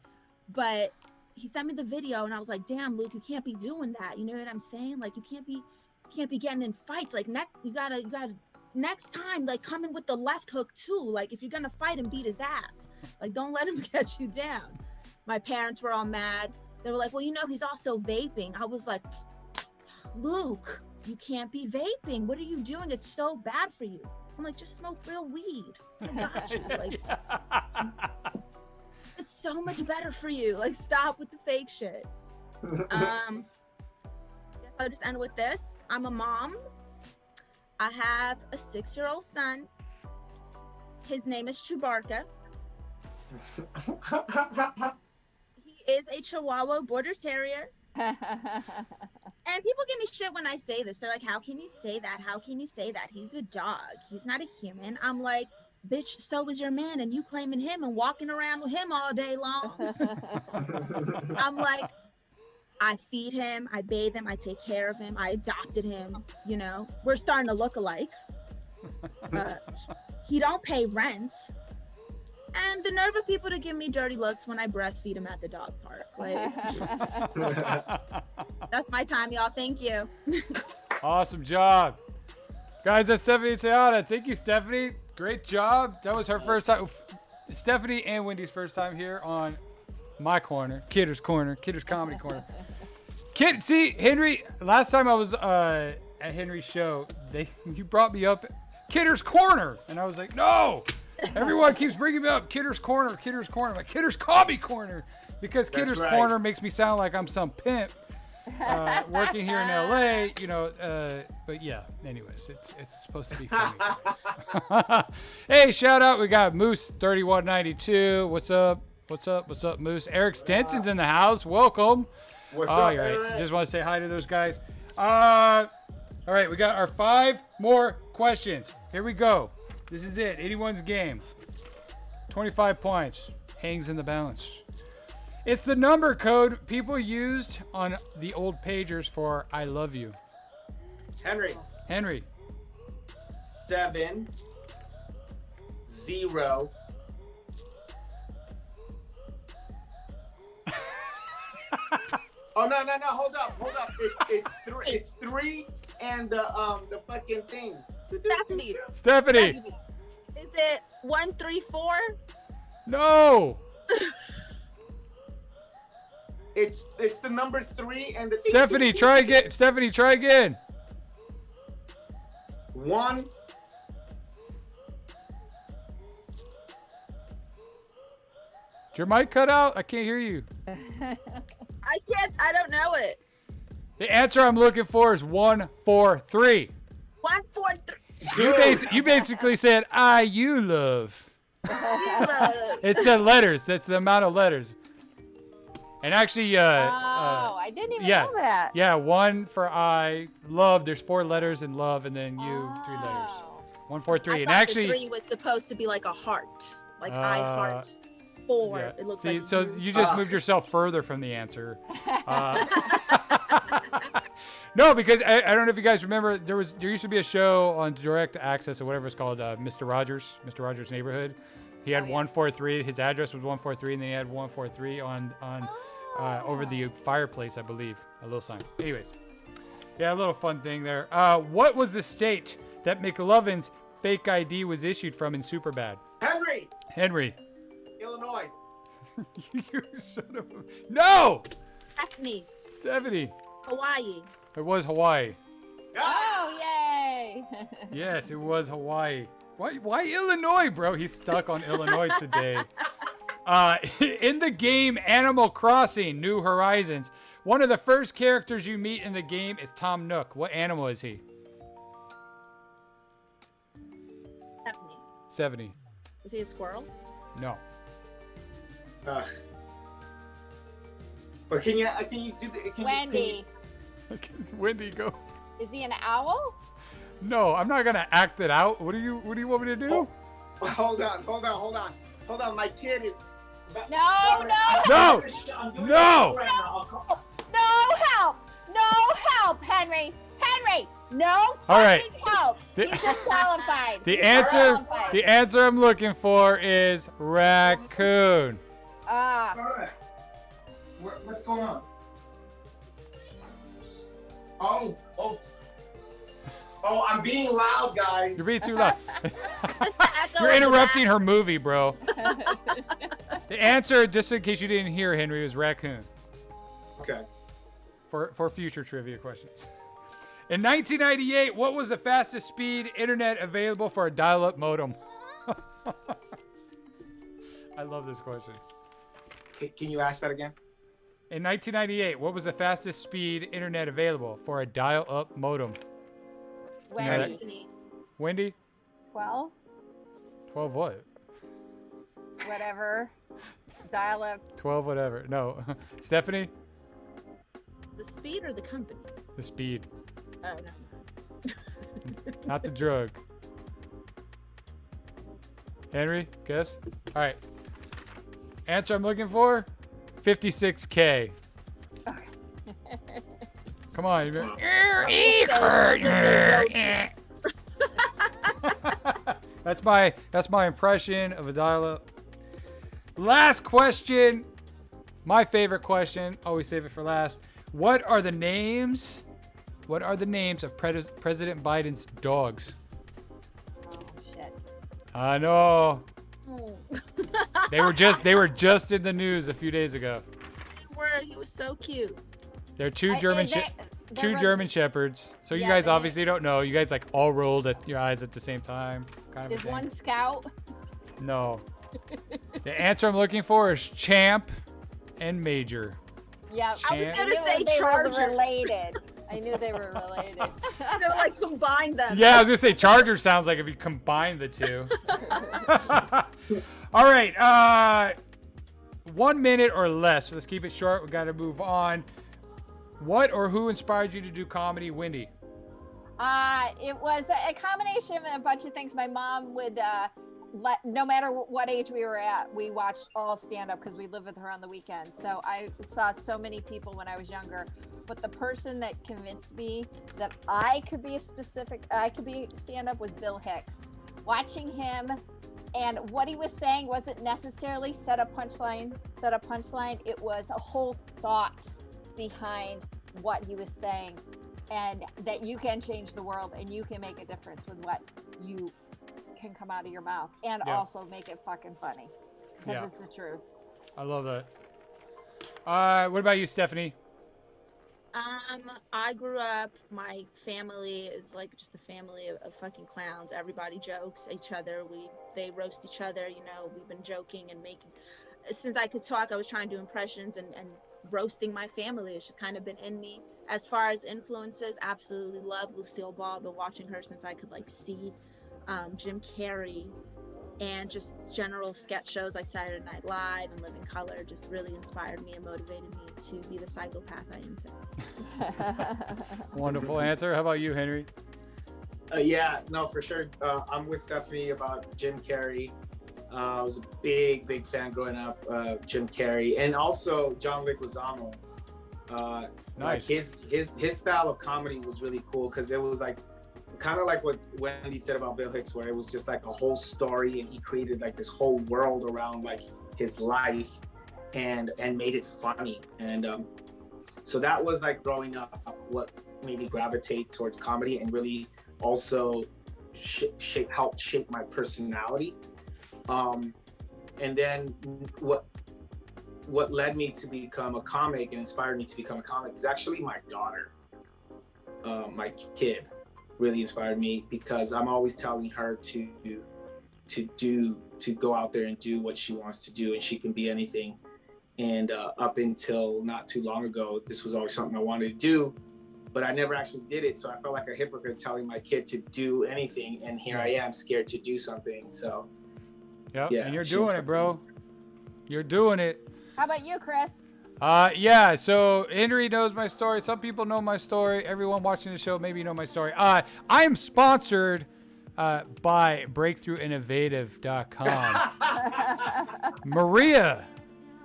But he sent me the video and I was like, damn, Luke, you can't be doing that. You know what I'm saying? Like, you can't be getting in fights. Like, you gotta next time, like, come in with the left hook too. Like, if you're gonna fight him, beat his ass. Like, don't let him get you down. My parents were all mad. They were like, well, you know, he's also vaping. I was like, Luke, you can't be vaping. What are you doing? It's so bad for you. I'm like, just smoke real weed. I got you. Like, it's so much better for you. Like, stop with the fake shit. Guess I'll just end with this. I'm a mom. I have a 6-year-old son. His name is Chewbacca. He is a Chihuahua Border Terrier. And people give me shit when I say this. They're like, how can you say that? How can you say that? He's a dog. He's not a human. I'm like, bitch, so is your man, and you claiming him and walking around with him all day long. I'm like, I feed him, I bathe him, I take care of him, I adopted him, you know. We're starting to look alike. He don't pay rent. And the nerve of people to give me dirty looks when I breastfeed him at the dog park. Like, that's my time, y'all. Thank you. Awesome job. Guys, that's Stephanie Tejada. Thank you, Stephanie. Great job. That was her first time. Stephanie and Wendy's first time here on my corner, Kidder's Corner, Kidder's Comedy Corner. See, Henry, last time I was at Henry's show, you brought me up Kidder's Corner. And I was like, no. Everyone keeps bringing me up Kidder's Corner, Kidder's Corner. I'm like, Kidder's Comedy Corner. Because Kidder's Corner makes me sound like I'm some pimp working here in LA, you know. But yeah, anyways, it's supposed to be funny. Hey, shout out. We got Moose3192. What's up? What's up? What's up, Moose? Eric Stenson's in the house. Welcome. What's up, all right. Eric? Just want to say hi to those guys. All right, we got our 5 more questions. Here we go. This is it. Anyone's game. 25 points. Hangs in the balance. It's the number code people used on the old pagers for I love you. Henry. 7 0 Oh no! Hold up! It's 3 and the fucking thing. Stephanie. Stephanie. Is it 134? No. It's the number 3 and the Stephanie, try again. Stephanie, try again. 1. Did your mic cut out? I can't hear you. I don't know it. The answer I'm looking for is 143. 143. You basically said you love. It's the letters. That's the amount of letters. And actually, I didn't even know that. Yeah, 1 for I, love. There's 4 letters in love, and then you 3 letters. 143. I And thought actually, the 3 was supposed to be like a heart, like I heart. 4. Yeah. It looks See, like. so you just moved yourself further from the answer. No, because I don't know if you guys remember, there used to be a show on Direct Access or whatever it's called, Mr. Rogers' Neighborhood. He had 143. His address was 143, and then he had 143 on over the fireplace, I believe, a little sign. Anyways, yeah, a little fun thing there. What was the state that McLovin's fake ID was issued from in Superbad? Henry. Illinois. You son of a... No! Stephanie. Hawaii. It was Hawaii. Oh, yay! Yes, it was Hawaii. Why Illinois, bro? He's stuck on Illinois today. In the game Animal Crossing New Horizons, one of the first characters you meet in the game is Tom Nook. What animal is he? 70. Is he a squirrel? No. Or can you do the Wendy. Wendy, go. Is he an owl? No, I'm not gonna act it out. What do you want me to do? Hold on. My kid is. No! No! No help, Henry! No All right. fucking help! He's disqualified. The answer I'm looking for is raccoon. All right. What's going on? Oh, I'm being loud, guys. You're being too loud. You're interrupting her movie, bro. The answer, just in case you didn't hear, Henry, was raccoon. Okay. For future trivia questions. In 1998, what was the fastest speed internet available for a dial-up modem? I love this question. Can you ask that again? In 1998, what was the fastest speed internet available for a dial-up modem? Wendy? 12? 12 what? Whatever. Dial up. 12 whatever. No. Stephanie? The speed or the company? The speed. Oh, no. Not the drug. Henry, guess? All right. Answer I'm looking for? 56K. Come on. That's my impression of a dial-up. Last question. My favorite question. Always save it for last. What are the names of President Biden's dogs? Oh shit. I know. They were just in the news a few days ago. He was so cute. They're two German shepherds. So you guys obviously don't know. You guys like all rolled at your eyes at the same time. Kind of. Is one Scout? No. The answer I'm looking for is Champ and Major. Yeah, I was gonna say they Charger. were related. I knew they were related. They're like combine them. Yeah, I was gonna say Charger sounds like if you combine the two. All right, 1 minute or less. So let's keep it short. We got to move on. What or who inspired you to do comedy, Wendy? It was a combination of a bunch of things. My mom would no matter what age we were at, we watched all stand-up because we lived with her on the weekends. So I saw so many people when I was younger. But the person that convinced me that I could be stand-up was Bill Hicks. Watching him and what he was saying wasn't necessarily set a punchline. It was a whole thought behind what he was saying. and that you can change the world and you can make a difference with what you can come out of your mouth, and also make it fucking funny, because it's the truth. I love that. What about you, Stephanie? I grew up, my family is like just a family of fucking clowns. Everybody jokes each other. They roast each other, you know. We've been joking and making, since I could talk, I was trying to do impressions and roasting my family. It's just kind of been in me. As far as influences, absolutely love Lucille Ball. Been watching her since I could like see. Jim Carrey, and just general sketch shows like Saturday Night Live and Living Color just really inspired me and motivated me to be the psychopath I am today. Wonderful answer. How about you, Henry? Yeah, no, for sure. I'm with Stephanie about Jim Carrey. I was a big fan growing up, Jim Carrey, and also John Leguizamo. Nice. Like his style of comedy was really cool because it was like kind of like what Wendy said about Bill Hicks, where it was just like a whole story, and he created like this whole world around like his life, and made it funny. And so that was like growing up what made me gravitate towards comedy, and really also helped shape my personality. And then what led me to become a comic and inspired me to become a comic is actually my daughter. My kid really inspired me, because I'm always telling her to go out there and do what she wants to do, and she can be anything. And up until not too long ago, this was always something I wanted to do, but I never actually did it. So I felt like a hypocrite telling my kid to do anything, and here I am scared to do something. So yeah, and you're doing it, bro. You're doing it. How about you, Chris? Yeah, so Henry knows my story. Some people know my story. Everyone watching the show maybe know my story. I am sponsored by BreakthroughInnovative.com. Maria,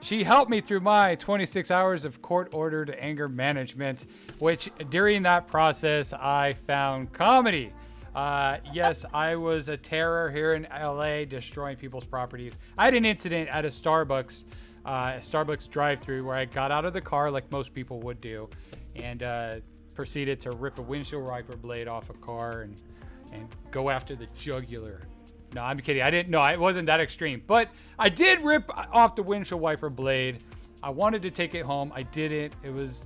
she helped me through my 26 hours of court-ordered anger management, which during that process, I found comedy. Yes, I was a terror here in LA, destroying people's properties. I had an incident at a Starbucks drive-through where I got out of the car like most people would do, and proceeded to rip a windshield wiper blade off a car and go after the jugular. No, I'm kidding. I didn't. No, it wasn't that extreme, but I did rip off the windshield wiper blade. I wanted to take it home. I didn't. It was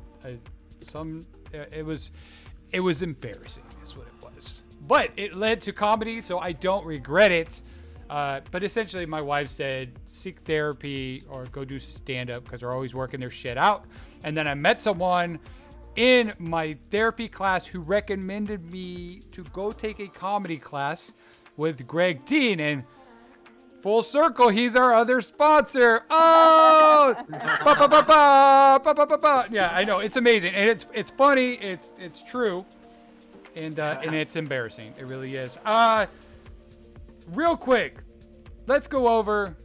embarrassing, is what it was. But it led to comedy, so I don't regret it. But essentially, my wife said, seek therapy or go do stand-up, because they're always working their shit out. And then I met someone in my therapy class who recommended me to go take a comedy class with Greg Dean. And full circle, he's our other sponsor. Oh! Yeah, I know. It's amazing. And it's funny. It's true. And it's embarrassing. It really is. Real quick, let's go over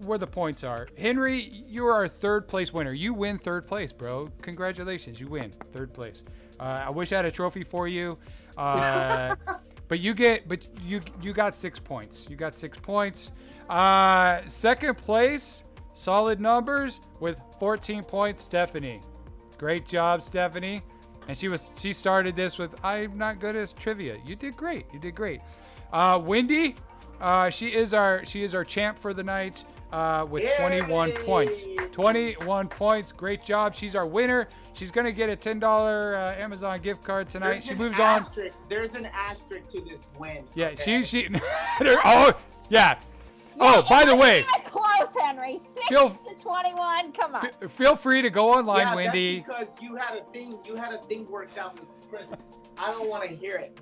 where the points are. Henry, you are our third place winner. You win third place, bro. Congratulations, you win third place. I wish I had a trophy for you, but you got 6 points. You got 6 points. Second place, solid numbers with 14 points. Stephanie, great job, Stephanie. And she started this with, I'm not good at trivia. You did great. You did great. Wendy, she is our champ for the night with 21 points. 21 points. Great job. She's our winner. She's going to get a $10 Amazon gift card tonight. She moves on. There's an asterisk to this win. Yeah, okay? she oh, yeah. Oh, by the way, Even close, Henry. 6 to 21. Come on. Feel free to go online, Yeah, Wendy. that's because you had a thing worked out with Chris. I don't want to hear it.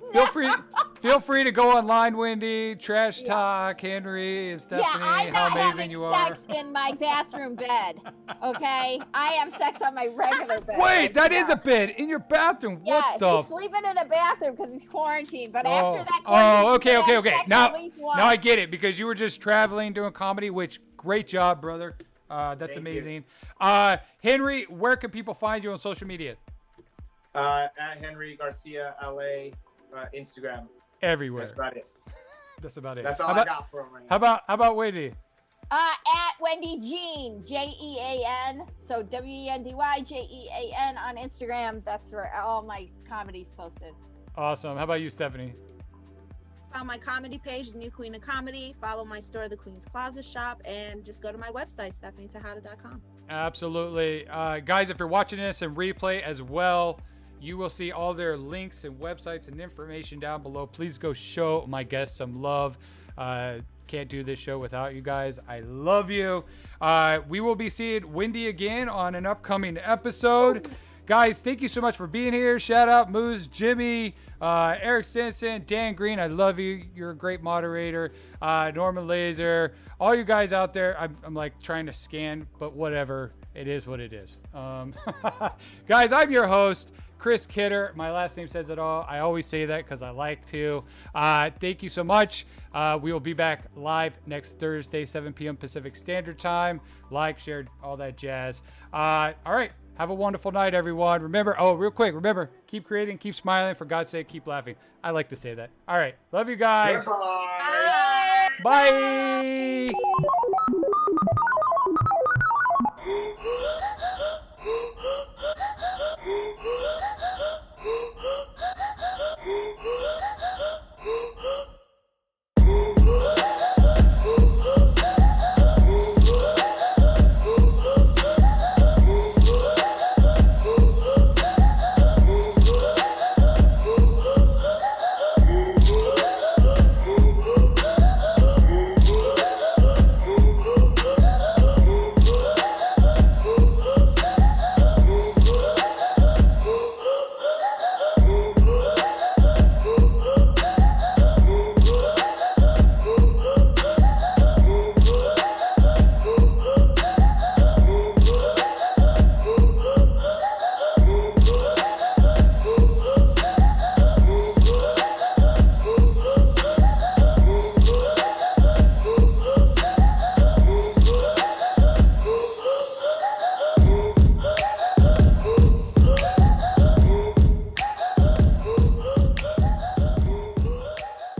Feel free to go online, Wendy. Trash talk, Henry and Stephanie. I'm how not amazing having you are. sex in my bathroom bed. Okay, I have sex on my regular bed. Wait, that is a bed in your bathroom. Yeah, What the? he's sleeping in the bathroom because he's quarantined. But after that Oh, quarantine, okay. we have sex Now at least once. I get it, because you were just traveling doing comedy, which great job, brother. That's Thank amazing. Henry, where can people find you on social media? At Henry Garcia LA, Instagram. Everywhere. That's about it. That's about it. That's all How about, I got for him right How now. about Wendy? At Wendy Jean, Jean. So WendyJean on Instagram. That's where all my comedy's posted. Awesome. How about you, Stephanie? Follow my comedy page, The New Queen of Comedy. Follow my store, The Queen's Closet Shop, and just go to my website, StephanieTejada.com. Absolutely. Guys, if you're watching this in replay as well, you will see all their links and websites and information down below. Please go show my guests some love. Can't do this show without you guys. I love you. We will be seeing Wendy again on an upcoming episode. Guys, thank you so much for being here. Shout out Moose, Jimmy, Eric Stinson, Dan Green. I love you. You're a great moderator. Norman Laser, all you guys out there. I'm like trying to scan, but whatever. It is what it is. Guys, I'm your host, Chris Kidder. My last name says it all. I always say that because I like to. Thank you so much. We will be back live next Thursday, 7 p.m. Pacific Standard Time. Like, share, all that jazz. All right. Have a wonderful night, everyone. Remember, real quick, keep creating, keep smiling. For God's sake, keep laughing. I like to say that. All right. Love you guys. Goodbye. Bye.